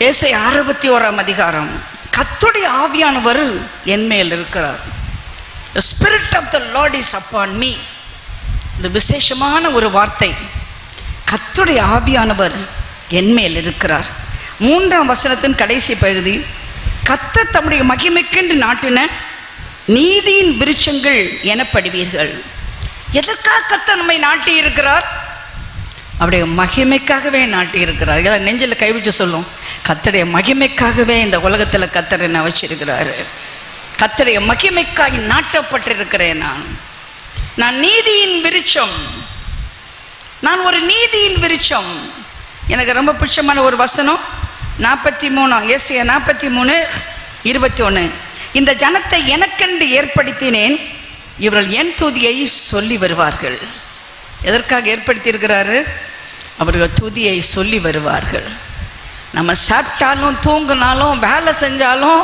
ஏசாயா 61 அதிகாரம். கர்த்தருடைய ஆவியானவர் என் மேல் இருக்கிறார். The Spirit of the Lord is upon me. இந்த விசேஷமான ஒரு வார்த்தை. கர்த்தருடைய ஆவியானவர் என் மேல் இருக்கிறார். 3ஆம் வசனத்தின் கடைசி பகுதி, கர்த்தர் தம்முடைய மகிமைக்கென்று நாட்டின நீதியின் விருட்சங்கள் எனப்படுவீர்கள். எதற்காக கர்த்தர் நம்மை நாட்டி இருக்கிறார்? அவருடைய மகிமைக்காகவே நாட்டி இருக்கிறார். இதெல்லாம் நெஞ்சில் கை வச்சு சொல்லும், கர்த்தருடைய மகிமைக்காகவே இந்த உலகத்தில் கர்த்தர் என்ன வச்சிருக்கிறாரு. கர்த்தருடைய மகிமைக்காய் நாட்டப்பட்டிருக்கிறேன். நான் நீதியின் விருட்சம். நான் ஒரு நீதியின் விருட்சம். எனக்கு ரொம்ப பிடிச்சமான ஒரு வசனம் 43, ஏசாயா 43:21. இந்த ஜனத்தை எனக்கென்று ஏற்படுத்தினேன், இவர்கள் என் துதியை சொல்லி வருவார்கள். எதற்காக ஏற்படுத்தி இருக்கிறாரு? அவர்கள் துதியை சொல்லி வருவார்கள். நம்ம சாப்பிட்டாலும் தூங்கினாலும் வேலை செஞ்சாலும்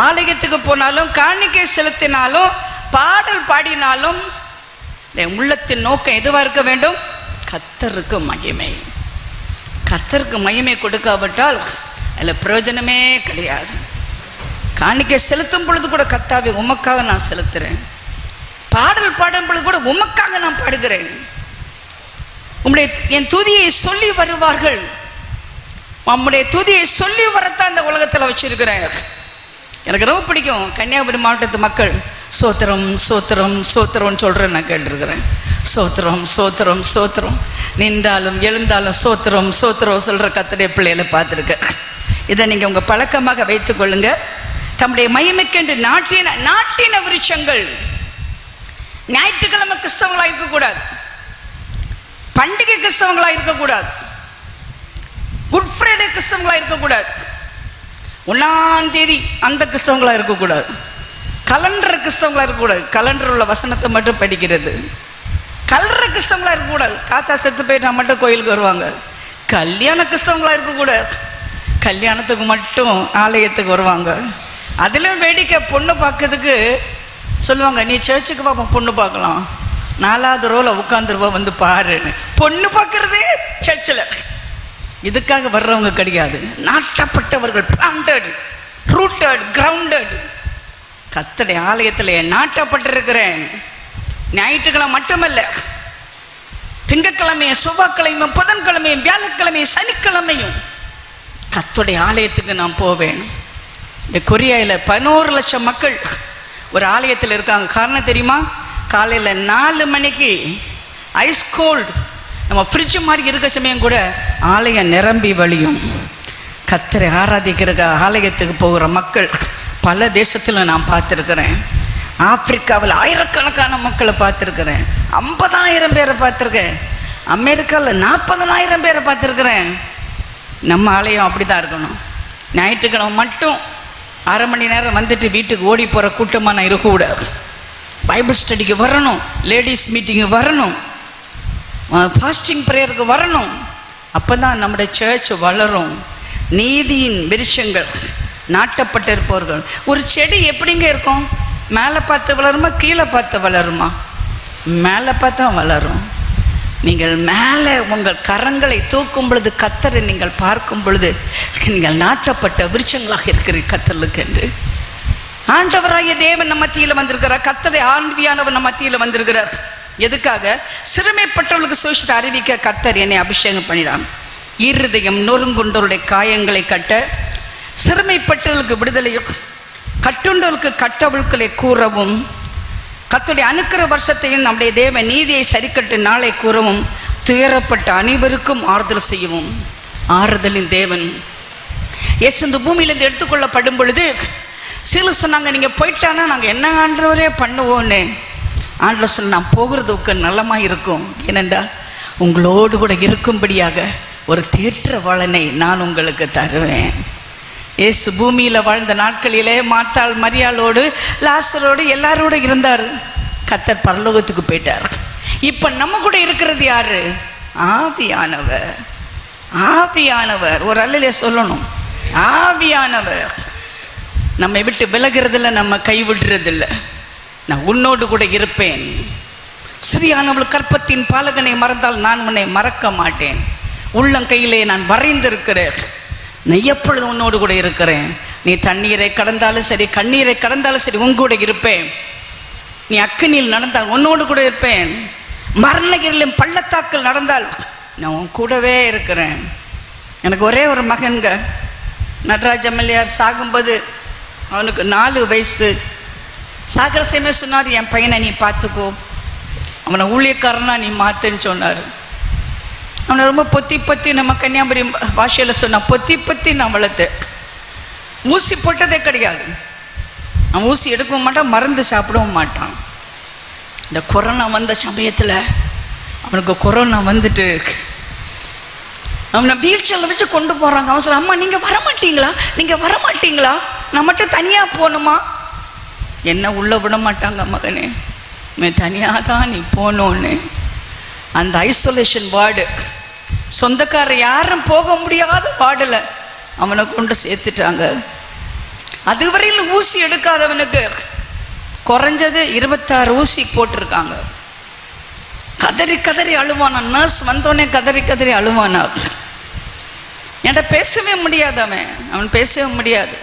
ஆலயத்துக்கு போனாலும் காணிக்கை செலுத்தினாலும் பாடல் பாடினாலும் என் உள்ளத்தின் நோக்கம் எதுவாக இருக்க வேண்டும்? கர்த்தருக்கு மகிமை. கர்த்தருக்கு மகிமை கொடுக்காவிட்டால் அதில் பிரயோஜனமே கிடையாது. காணிக்கை செலுத்தும் பொழுது கூட கர்த்தாவே உமக்காக நான் செலுத்துகிறேன். பாடல் பாடும் பொழுது கூட உமக்காக நான் பாடுகிறேன். உம்முடைய என் துதியை சொல்லி வருவார்கள். நம்முடைய துதியை சொல்லி வரத்தான் இந்த உலகத்தில் வச்சிருக்கிறேன். எனக்கு ரொம்ப பிடிக்கும். கன்னியாகுமரி மாவட்டத்து மக்கள் சோத்திரம் சோத்திரம் சோத்திரம்னு சொல்கிறேன் நான் கேட்டிருக்கிறேன். சோத்திரம் சோத்திரம் சோத்திரம், நின்றாலும் எழுந்தாலும் சோத்திரம் சோத்திரம் சொல்கிற கர்த்தருடைய பிள்ளைகளை பார்த்துருக்கேன். இதை நீங்கள் உங்கள் பழக்கமாக வைத்துக்கொள்ளுங்க. தம்முடைய மகிமைக்கென்று நாட்டின விருட்சங்கள். ஞாயிற்றுக்கிழமை கிறிஸ்தவங்களாக இருக்கக்கூடாது, பண்டிகை கிறிஸ்தவங்களாக இருக்கக்கூடாது, குட் ஃப்ரைடே கிறிஸ்தவங்களாக இருக்கக்கூடாது, 1ஆம் தேதி அந்த கிறிஸ்தவங்களாக இருக்கக்கூடாது, கலண்டர் கிறிஸ்தவங்களாக இருக்கக்கூடாது, கலண்டர் உள்ள வசனத்தை மட்டும் படிக்கிறது, கலண்டர் கிறிஸ்தவங்களாக இருக்கக்கூடாது, காத்தா செத்து போயிட்டா மட்டும் கோயிலுக்கு வருவாங்க, கல்யாண கிறிஸ்தவங்களாக இருக்கக்கூடாது, கல்யாணத்துக்கு மட்டும் ஆலயத்துக்கு வருவாங்க. அதிலும் வேடிக்கை, பொண்ணு பார்க்கறதுக்கு சொல்லுவாங்க, நீ சர்ச்சுக்கு பாப்பா பொண்ணு பார்க்கலாம், 4வது ரோவில் உட்காந்துருவா வந்து பாருன்னு. பொண்ணு பார்க்கறது சர்ச்சில். இதுக்காக வர்றவங்க கிடையாது. நாட்டப்பட்டவர்கள், பிளான்டட், ரூட்டட், கிரவுண்டட். கர்த்தருடைய ஆலயத்தில் நாட்டப்பட்டிருக்கிறேன். ஞாயிற்றுக்கிழமை மட்டுமல்ல, திங்கட்கிழமையும் செவ்வாய்க்கிழமையும் புதன்கிழமையும் வியாழக்கிழமையும் சனிக்கிழமையும் கர்த்தருடைய ஆலயத்துக்கு நான் போவேன். இந்த கொரியாவில் 11 லட்சம் மக்கள் ஒரு ஆலயத்தில் இருக்காங்க. காரணம் தெரியுமா? காலையில் 4 மணிக்கு ஐஸ் கோல்டு, நம்ம ஃப்ரிட்ஜ் மாதிரி இருக்க சமயம் கூட ஆலயம் நிரம்பி வழியும். கர்த்தரை ஆராதிக்கிற ஆலயத்துக்கு போகிற மக்கள் பல தேசத்தில் நான் பார்த்துருக்கிறேன். ஆப்பிரிக்காவில் ஆயிரக்கணக்கான மக்களை பார்த்துருக்கிறேன். 50,000 பேரை பார்த்துருக்கேன். அமெரிக்காவில் 40,000 பேரை பார்த்துருக்கிறேன். நம்ம ஆலயம் அப்படி தான் இருக்கணும். ஞாயிற்றுக்கிழமை மட்டும் 1/2 மணி நேரம் வந்துட்டு வீட்டுக்கு ஓடி போகிற கூட்டமாக நான் இருக்கக்கூடாது. பைபிள் ஸ்டடிக்கு வரணும், லேடிஸ் மீட்டிங்கு வரணும், ஃபாஸ்டிங் ப்ரேயருக்கு வரணும். அப்போ தான் நம்முடைய சர்ச் வளரும். நீதியின் விருட்சங்கள் நாட்டப்பட்டிருப்பவர்கள். ஒரு செடி எப்படிங்க இருக்கும்? மேலே பார்த்து வளருமா, கீழே பார்த்து வளருமா? மேலே பார்த்தா வளரும். நீங்கள் மேலே உங்கள் கரங்களை தூக்கும் பொழுது, கர்த்தரை நீங்கள் பார்க்கும் பொழுது நீங்கள் நாட்டப்பட்ட விருட்சங்களாக இருக்கிறீர்கள் கர்த்தருக்கு என்று. ஆண்டவராகிய தேவன் நம்ம மத்தியில் வந்திருக்கிறார். கர்த்தருடைய ஆவியானவர் நம்ம மத்தியில் வந்திருக்கிறார். எதுக்காக? சிறுமைப்பட்டவர்களுக்கு சுவிசேஷத்தை அறிவிக்க கர்த்தர் என்னை அபிஷேகம் பண்ணினான். இருதயம் நொறுங்குண்டவருடைய காயங்களை கட்ட, சிறுமைப்பட்டவர்களுக்கு விடுதலையும், கட்டுண்டவர்களுக்கு கட்டவிழ்களை கூறவும், கர்த்தருடைய அனுக்கிற வருஷத்தையும் நம்முடைய தேவ நீதியை சரிக்கட்டு நாளை கூறவும், துயரப்பட்ட அனைவருக்கும் ஆறுதல் செய்யவும். ஆறுதலின் தேவன் இயேசு இந்த பூமியிலிருந்து எடுத்துக்கொள்ளப்படும் பொழுது சிலர் சொன்னாங்க, நீங்கள் போயிட்டானா நாங்கள் என்ன ஆண்டவரே பண்ணுவோன்னு. ஆண்டவர் சொன்ன, நான் போகிறதுக்கு நலமாக இருக்கும், ஏனென்றால் உங்களோடு கூட இருக்கும்படியாக ஒரு தேற்றவாளனை நான் உங்களுக்கு தருவேன். இயேசு பூமியில் வாழ்ந்த நாட்களிலே மார்த்தாள் மரியாளோடு லாசரோடு எல்லாரோடு இருந்தார். கர்த்தர் பரலோகத்துக்கு போயிட்டார். இப்போ நம்ம கூட இருக்கிறது யாரு? ஆவியானவர். ஆவியானவர். ஒரு அல்லையிலே சொல்லணும், ஆவியானவர் நம்மை விட்டு விலகிறதில்ல, நம்ம கைவிடுறதில்லை. நான் உன்னோடு கூட இருப்பேன். சிறியானவள் கற்பத்தின் பாலகனை மறந்தால் நான் உன்னை மறக்க மாட்டேன். உள்ளங்கையிலே நான் வரைந்திருக்கிறேன். நான் எப்பொழுதும் உன்னோடு கூட இருக்கிறேன். நீ தண்ணீரை கடந்தாலும் சரி, கண்ணீரை கடந்தாலும் சரி, உங்கூட இருப்பேன். நீ அக்கினியில் நடந்தால் உன்னோடு கூட இருப்பேன். மரணகிரிலும் பள்ளத்தாக்கள் நடந்தால் நான் உன் கூடவே இருக்கிறேன். எனக்கு ஒரே ஒரு மகன்க, நடராஜ எம்எல்ஏஆர் சாகும்போது அவனுக்கு 4 வயசு. சாகர சேமே சொன்னார், என் பையனை நீ பார்த்துக்கோ, அவனை ஊழியக்காரனா நீ மாற்றுன்னு சொன்னார். அவனை ரொம்ப பொத்தி நம்ம கன்னியாகுமரி பாஷையில் சொன்னான், பொத்தி நான் வளர்த்தேன். ஊசி போட்டதே கிடையாது. அவன் ஊசி எடுக்கவும் மாட்டான், மருந்து சாப்பிடவும் மாட்டான். இந்த கொரோனா வந்த சமயத்தில் அவனுக்கு கொரோனா வந்துட்டு அவனை வீல்சேரில் வச்சு கொண்டு போகிறாங்க. அவன் சொல்ல, அம்மா நீங்கள் வரமாட்டீங்களா, நான் மட்டும் தனியாக போகணுமா? என்ன உள்ளே விட மாட்டாங்க மகனே, தனியாக தான் நீ போகணுன்னு. அந்த ஐசோலேஷன் வார்டு, சொந்தக்காரர் யாரும் போக முடியாத வார்டில் அவனை கொண்டு சேர்த்துட்டாங்க. அதுவரையில் ஊசி எடுக்காதவனுக்கு குறைஞ்சது 26 ஊசி போட்டிருக்காங்க. கதறி அழுவானா. நர்ஸ் வந்தோடனே கதறி அழுவானா. என்கிட்ட பேசவே முடியாது, அவன் பேசவே முடியாது.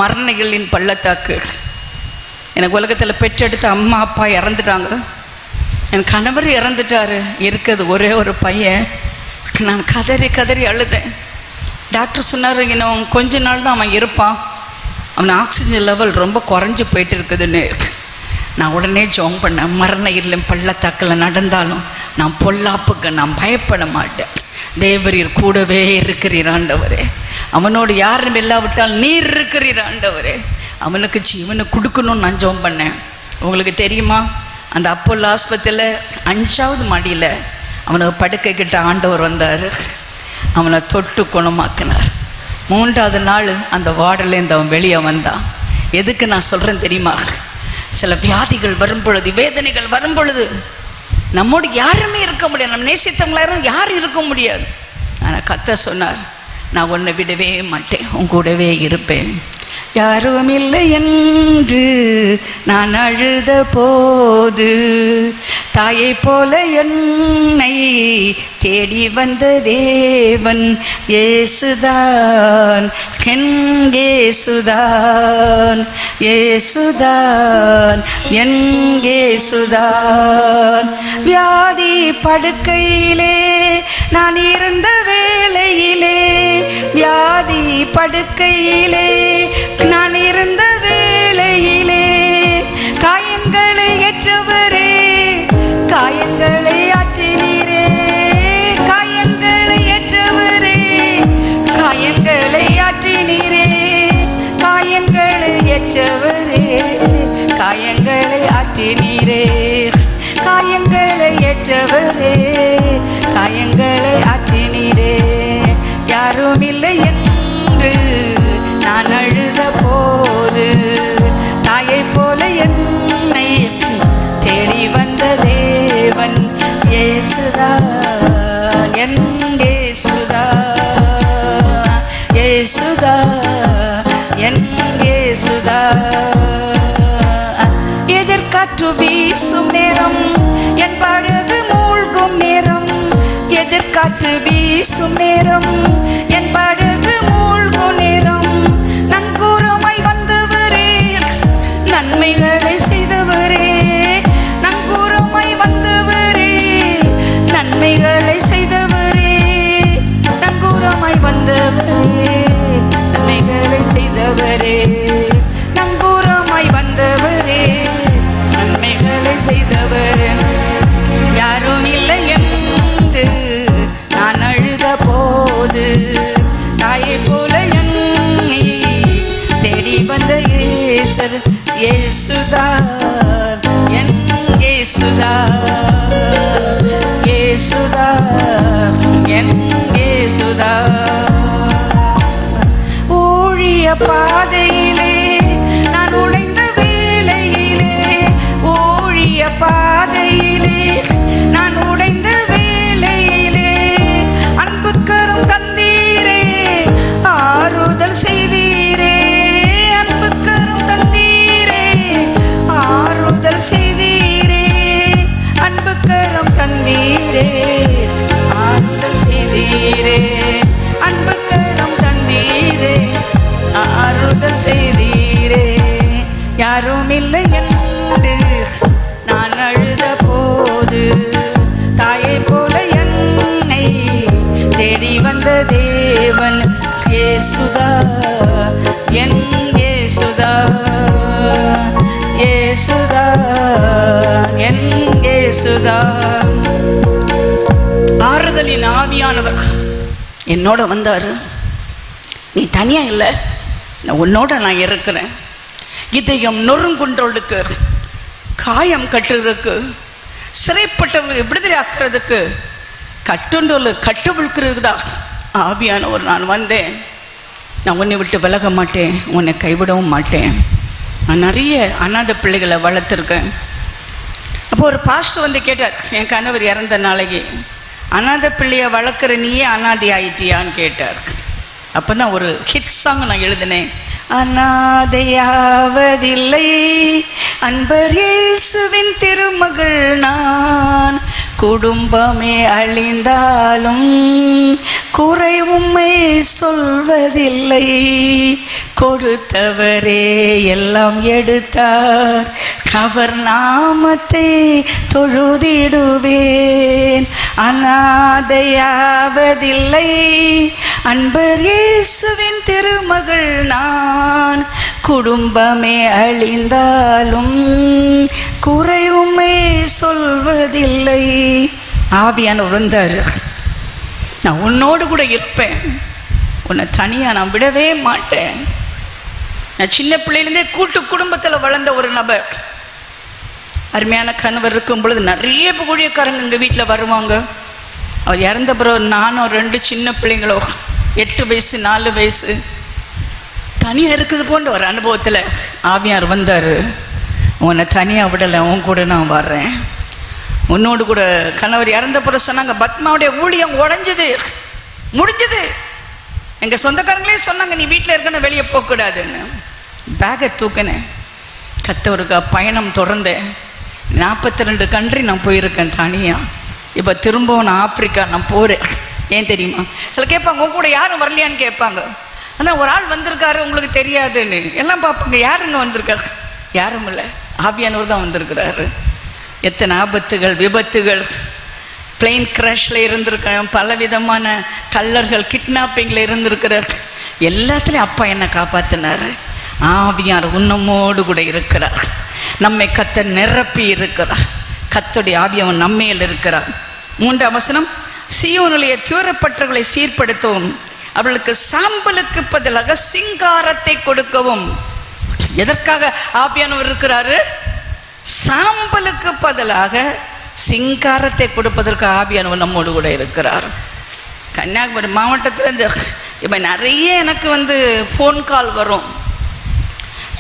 மரணங்களின் பள்ளத்தாக்கு. எனக்கு உலகத்தில் பெற்றெடுத்த அம்மா அப்பா இறந்துட்டாங்க, என் கணவர் இறந்துட்டாரு, இருக்கிறது ஒரே ஒரு பையன். நான் கதறி அழுதேன். டாக்டர் சொன்னார், இன்னும் கொஞ்ச நாள் தான் அவன் இருப்பான், அவன் ஆக்சிஜன் லெவல் ரொம்ப குறைஞ்சி போயிட்டு இருக்குதுன்னு. நான் உடனே ஜெபம் பண்ணேன், மரண இருளும் பள்ளத்தாக்கில் நடந்தாலும் நான் பொல்லாப்புக்கு நான் பயப்பட மாட்டேன். தேவரீர் கூடவே இருக்கிறீர் ஆண்டவரே. அவனோடு யாரும் இல்லாவிட்டால் நீர் இருக்கிறீர் ஆண்டவரே. அவனுக்கு ஜீவனை கொடுக்கணும்னு நான் ஜெபம் பண்ணேன். உங்களுக்கு தெரியுமா, அந்த அப்போலோ ஆஸ்பத்திரியில் 5வது மாடியில் அவனுக்கு படுக்கைக்கிட்ட ஆண்டவர் வந்தார், அவனை தொட்டு குணமாக்கினார். 3வது நாள் அந்த வார்டிலேருந்து அவன் வெளியே வந்தான். எதுக்கு நான் சொல்கிறேன் தெரியுமா, சில வியாதிகள் வரும் பொழுது, வேதனைகள் வரும் பொழுது நம்மோடு யாருமே இருக்க முடியாது, நம்ம நேசித்தவங்களாரும் யாரும் இருக்க முடியாது. ஆனால் கர்த்தர் சொன்னார், நான் உன்னை விடவே மாட்டேன், உன் கூடவே இருப்பேன். யாரும் இல்லை என்று நான் அழுத போது தாயை போல என்னை தேடி வந்த தேவன் இயேசுதான், என் இயேசுதான், இயேசுதான், என் இயேசுதான். வியாதி படுக்கையிலே நான் இருந்த வேளையிலே, வியாதி படுக்கையிலே நான் இருந்த வேளையிலே, காயங்களை ஏற்றவரே, காயங்களை ஆற்றினீரே, காயங்களை ஏற்றவரே, காயங்களை ஆற்றினீரே, காயங்களை ஏற்றவரே, காயங்களை ஆற்றினீரே, காயங்களை ஏற்றவரே, காயங்களை ஆற்றினீரே. யாரும் இல்லை என்று நான் அழுத போது தாயை போல என்னை தேடி வந்த தேவன் இயேசுதான், என் இயேசுதான், இயேசுதான், என் இயேசுதான். எதிர்காற்று வீசும் நேரம், என் படகு மூழ்கும் நேரம், எதிர்காற்று வீசும் நேரம், என் படகு மூழ்கும் நேரம், நங்கூரமாய் வந்தவரே, நன்மைகளை செய்தவரே, நங்கூரமாய் வந்தவரே, நன்மைகளை செய்தவரே, நங்கூரமாய் வந்தவரே, நன்மைகளை செய்தவரே, நங்கூரமாய் வந்தவரே, நன்மைகளை செய்தவரே. யாரும் இல்லை என்று நான் அழுத போது தாயை போல என்னை தேடி வந்த இயேசர் இயேசுதான், என் இயேசுதான், இயேசுதான், என் இயேசுதான். ஊழிய பாதையிலே நான் உழைந்த வேளையிலே, ஊழிய பாதையிலே நான் உடைந்த வேளையிலே, அன்புக்கரம் தந்தீரே, ஆறுதல் செய்தீரே, அன்புக்கரம் தந்தீரே, ஆறுதல் செய்தீரே, அன்புக்கரம் தந்தீரே, ஆறுதல் செய்தீரே, அன்புக்கரம் தந்தீரே, இல்லை என்று நான் அழுத போது தாயை போல என்னை தேடி வந்த தேவன் இயேசுதா, என் இயேசுதா, இயேசுதா, என் இயேசுதா. ஆறுதலின் ஆவியானவர் என்னோட வந்தாரு. நீ தனியா இல்லை, நான் உன்னோட நான் இருக்கிறேன். இதயம் நொறுங்குன்றோளுக்கு, காயம் கட்டுறதுக்கு, சிறைப்பட்டவர்களுக்கு விடுதலை ஆக்குறதுக்கு, கட்டுண்டோல் கட்டுவிழ்க்கிறதுக்கு ஆவியானவர் நான் வந்தேன். நான் உன்னை விட்டு விலக மாட்டேன், உன்னை கைவிடவும் மாட்டேன். நான் நிறைய அநாத பிள்ளைகளை வளர்த்துருக்கேன். அப்போ ஒரு பாஸ்டர் வந்து கேட்டார், என் கணவர் இறந்த நாளைக்கு, அநாத பிள்ளையை வளர்க்குற நீயே அநாதி ஆயிட்டியான்னு கேட்டார். அப்போ தான் ஒரு ஹிட் சாங் நான் எழுதினேன். அநாதையாவதில்லை அன்பர் இயேசுவின் திருமகள் நான், குடும்பமே அழிந்தாலும் குறை உம்மை சொல்வதில்லை, கொடுத்தவரே எல்லாம் எடுத்தார், அவர் நாமத்தை தொழுதிடுவேன். அநாதையாவதில்லை அன்பர் இயேசுவின் திருமகள் நான், குடும்பமே அழிந்தாலும் குறை உம்மை சொல்வதில்லை. ஆவியானவர் வந்தார், நான் உன்னோடு கூட இருப்பேன், உன்னை தனியாக நான் விடவே மாட்டேன். நான் சின்ன பிள்ளையிலேருந்தே கூட்டு குடும்பத்தில் வளர்ந்த ஒரு நபர். அருமையான கணவர் இருக்கும் பொழுது நிறைய ஊழியக்காரங்க எங்கள் வீட்டில் வருவாங்க. அவர் இறந்த பிறகு நானும் 2 சின்ன பிள்ளைங்களோ 8 வயசு 4 வயசு தனியாக இருக்குது போன்ற ஒரு அனுபவத்தில் ஆவியார் வந்தார். உன்னை தனியாக விடலை, உன் கூட நான் வர்றேன். உன்னோடு கூட கணவர் இறந்த பிறகு சொன்னாங்க, பத்மாவுடைய ஊழியம் உடைஞ்சது, முடிஞ்சது. எங்கள் சொந்தக்காரங்களே சொன்னாங்க, நீ வீட்டில் இருக்கணும், வெளியே போகக்கூடாதுன்னு. பேக்கை தூக்கினேன், கத்தவருக்கா பயணம் தொடர்ந்தேன். 42 கண்ட்ரி நான் போயிருக்கேன் தனியாக. இப்போ திரும்பவும் நான் ஆப்பிரிக்கா நான் போகிறேன். ஏன் தெரியுமா? சில கேட்பாங்க, உங்க கூட யாரும் வரலையான்னு கேட்பாங்க. ஆனால் ஒரு ஆள் வந்திருக்காரு உங்களுக்கு தெரியாதுன்னு எல்லாம் பார்ப்பாங்க. யாருங்க வந்திருக்காரு? யாரும் இல்லை, ஆவியானவர் தான் வந்திருக்கிறாரு. எத்தனை ஆபத்துகள், விபத்துகள், பிளெயின் கிராஷில் இருந்திருக்கேன், பலவிதமான கள்ளர்கள் கிட்னாப்பிங்கில் இருந்திருக்கிறார். எல்லாத்துலேயும் அப்பா என்னை காப்பாற்றினார். ஆவியார் உன்னமோடு கூட இருக்கிறார். நம்மை கத்த நிரப்பி இருக்கிறார். கத்தோடைய ஆவியவன் நம்மையில் இருக்கிறார். 3ஆம் வசனம், சீயோனிலே தூரப்பட்டவர்களை சீர்படுத்தவும், அவர்களுக்கு சாம்பலுக்கு பதிலாக சிங்காரத்தை கொடுக்கவும். எதற்காக ஆவியானவர் இருக்கிறாரு? சாம்பலுக்கு பதிலாக சிங்காரத்தை கொடுப்பதற்கு ஆவியானவர் நம்மோடு கூட இருக்கிறார். கன்னியாகுமரி மாவட்டத்தில் இந்த இப்போ நிறைய எனக்கு ஃபோன் கால் வரும்.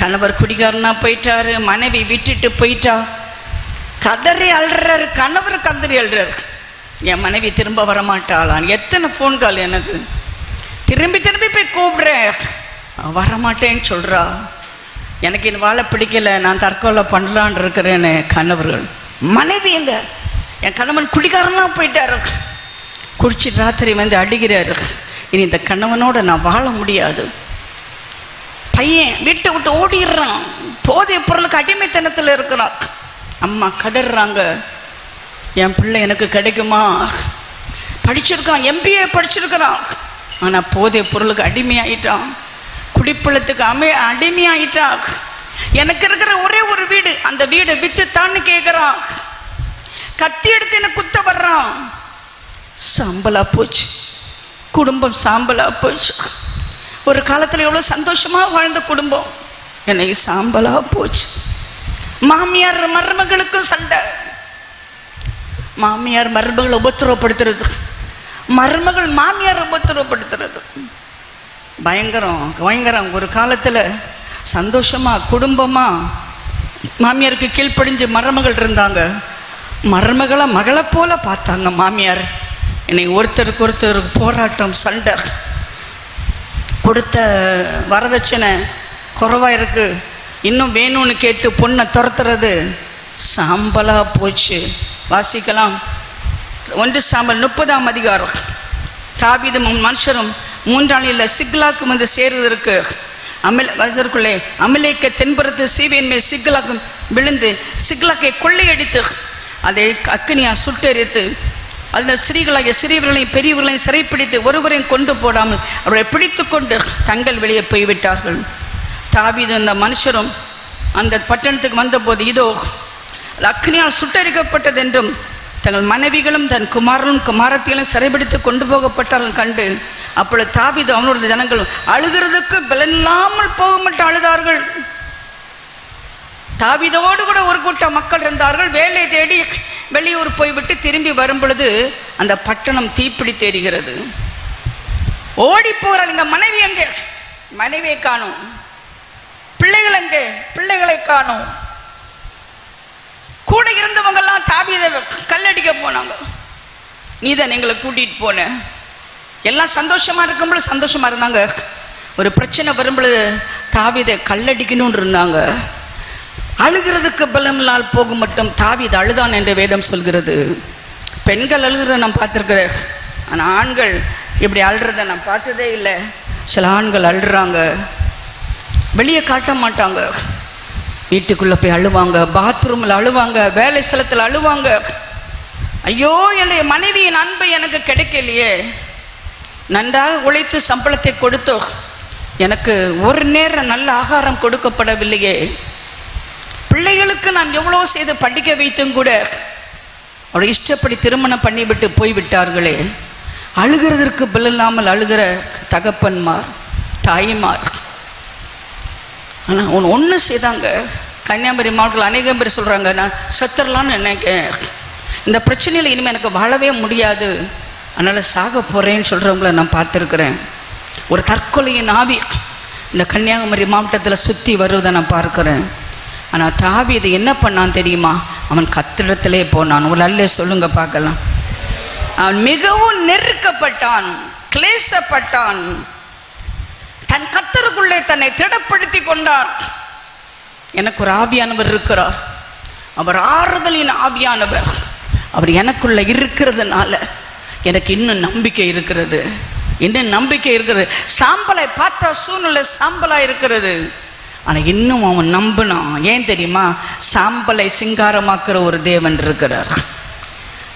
கணவர் குடிகாரனா போயிட்டாரு, மனைவி விட்டுட்டு போயிட்டா, கதறி அழுறாரு, கணவர் கதறி அழுறாரு, என் மனைவி திரும்ப வரமாட்டாளான். எத்தனை ஃபோன் கால் எனக்கு. திரும்பி திரும்பி போய் கூப்பிடுறேன், வரமாட்டேன்னு சொல்கிறா. எனக்கு இந்த வாழை பிடிக்கல, நான் தற்கொலை பண்ணலான் இருக்கிறேன்னு கணவர்கள். மனைவி எங்க? என் கணவன் குடிகாரனா போயிட்டாரு, குடிச்சிட்டு ராத்திரி அடிக்கிறாரு, இனி இந்த கணவனோட நான் வாழ முடியாது. பையன் வீட்டை விட்டு ஓடிடுறான், போதைய பொருளுக்கு அடிமைத்தனத்தில் இருக்கிறான். அம்மா கதறாங்க, என் பிள்ளை எனக்கு கிடைக்குமா? படிச்சிருக்கான், MBA படிச்சிருக்கிறான், ஆனால் போதைய பொருளுக்கு அடிமையாயிட்டான், குடிப்பழத்துக்கு அடிமையாயிட்டான். எனக்கு இருக்கிற ஒரே ஒரு வீடு, அந்த வீடை வித்து தான்னு கேட்குறான். கத்தி எடுத்து என்ன குத்த வர்றான். சாம்பலா போச்சு, குடும்பம் சாம்பலா போச்சு. ஒரு காலத்தில் எவ்வளோ சந்தோஷமாக வாழ்ந்த குடும்பம் என்னை சாம்பலா போச்சு. மாமியார் மருமகளுக்கும் சண்டை, மாமியார் மருமகளை உபத்திரவப்படுத்துறது, மருமகள் மாமியார் உபத்திரவப்படுத்துறது. பயங்கரம் பயங்கரம். ஒரு காலத்தில் சந்தோஷமாக குடும்பமாக மாமியாருக்கு கீழ்ப்படிஞ்சு மருமகள் இருந்தாங்க. மருமகளை மகளை போல பார்த்தாங்க மாமியார். என்னை ஒருத்தருக்கு ஒருத்தர் போராட்டம், சண்டை. கொடுத்த வரதட்சணை குறைவாக இருக்கு, இன்னும் வேணும்னு கேட்டு பொண்ணை துரத்துறது சாம்பலாக போச்சு. வாசிக்கலாம் 1 சாமுவேல் 30ஆம் அதிகாரம். தாவீதும் மனுஷரும் 3 நாளில் சிக்லாக்கு சேருவதற்கு வருஷருக்குள்ளே அமலேக்க தென்புறத்து சீவியின் மேல் சிக்லாக்கு விழுந்து சிக்லாக்கை கொள்ளையடித்து அதை அக்கினியா சுட்டெரித்து அதில் ஸ்திரீகளாகிய சிறியவர்களையும் பெரியவர்களையும் சிறைப்பிடித்து ஒருவரையும் கொண்டு போடாமல் அவரை பிடித்து கொண்டு தங்கள் வெளியே போய்விட்டார்கள். தாவீது அந்த மனுஷரும் அந்த பட்டணத்துக்கு வந்தபோது இதோ அக்னியால் சுட்டரிக்கப்பட்டது என்றும் தங்கள் மனைவிகளும் தன் குமாரனும் குமாரத்திகளும் சிறைபிடித்து கொண்டு போகப்பட்டார்கள் கண்டு அப்பொழுது தாவீது அவனுடைய ஜனங்களும் அழுகிறதுக்கு பலனில்லாமல் போக மட்டும் அழுதார்கள். தாவீதோடு கூட ஒரு கூட்டம் மக்கள் இருந்தார்கள். வேலை தேடி வெளியூர் போய்விட்டு திரும்பி வரும் பொழுது அந்த பட்டணம் தீப்பிடித்து எரிகிறது. ஓடி போறாள். இங்க மனைவி எங்கே? மனைவியை காணும். பிள்ளைகள் எங்கே? பிள்ளைகளை காணும். கூட இருந்தவங்க எல்லாம் தாவீதை கல்லடிக்க போனாங்க. நீதான் எங்களை கூட்டிட்டு போன. எல்லாம் சந்தோஷமா இருக்கும்போது சந்தோஷமா இருந்தாங்க. ஒரு பிரச்சனை வரும்பொழுது தாவீதை கல்லடிக்கணும்னு இருந்தாங்க. அழுகிறதுக்கு பலமில்லால் போக மட்டும் தாவீது அழுதான் என்று வேதம் சொல்கிறது. பெண்கள் அழுகிறத நான் பார்த்துருக்கிறேன், ஆனால் ஆண்கள் இப்படி அழுறத நான் பார்த்ததே இல்லை. சில ஆண்கள் அழுறாங்க, வெளியே காட்ட மாட்டாங்க, வீட்டுக்குள்ளே போய் அழுவாங்க, பாத்ரூமில் அழுவாங்க, வேலை ஸ்தலத்தில் அழுவாங்க. ஐயோ என்னுடைய மனைவியின் அன்பு எனக்கு கிடைக்கலையே, நன்றாக உழைத்து சம்பளத்தை கொடுத்தோ எனக்கு ஒரு நேரம் நல்ல ஆகாரம் கொடுக்கப்படவில்லையே, பிள்ளைகளுக்கு நான் எவ்வளோ செய்து படிக்க வைத்தும் கூட அவரை இஷ்டப்படி திருமணம் பண்ணிவிட்டு போய்விட்டார்களே. அழுகிறதற்கு பதிலில்லாமல் அழுகிற தகப்பன்மார் தாய்மார். ஆனால் ஒன்று செய்தாங்க. கன்னியாகுமரி மாவட்டத்தில் அநேகம் பேர் சொல்கிறாங்க, நான் செத்துடலான்னு நினைக்கிறேன், இந்த பிரச்சனையில் இனிமேல் எனக்கு வாழவே முடியாது, அதனால் சாக போகிறேன்னு சொல்கிறவங்கள நான் பார்த்துருக்குறேன். ஒரு தற்கொலையின் ஆவி இந்த கன்னியாகுமரி மாவட்டத்தில் சுற்றி வருவதை நான் பார்க்குறேன். ஆனால் தாவீது என்ன பண்ணான் தெரியுமா? அவன் கத்திடத்திலே போனான். ஒரு அல்லே சொல்லுங்க பார்க்கலாம். அவன் மிகவும் நெருக்கப்பட்டான், கிளேசப்பட்டான், தன் கத்தருக்குள்ளே தன்னை திடப்படுத்தி கொண்டான். எனக்கு ஒரு ஆவியானவர் இருக்கிறார், அவர் ஆறுதலின் ஆவியானவர், அவர் எனக்குள்ள இருக்கிறதுனால எனக்கு இன்னும் நம்பிக்கை இருக்கிறது, இன்னும் நம்பிக்கை இருக்கிறது. சாம்பலை பார்த்தா சூழ்நிலை சாம்பலா இருக்கிறது, ஆனால் இன்னும் அவன் நம்பினான். ஏன் தெரியுமா? சாம்பலை சிங்காரமாக்குற ஒரு தேவன் இருக்கிறார்.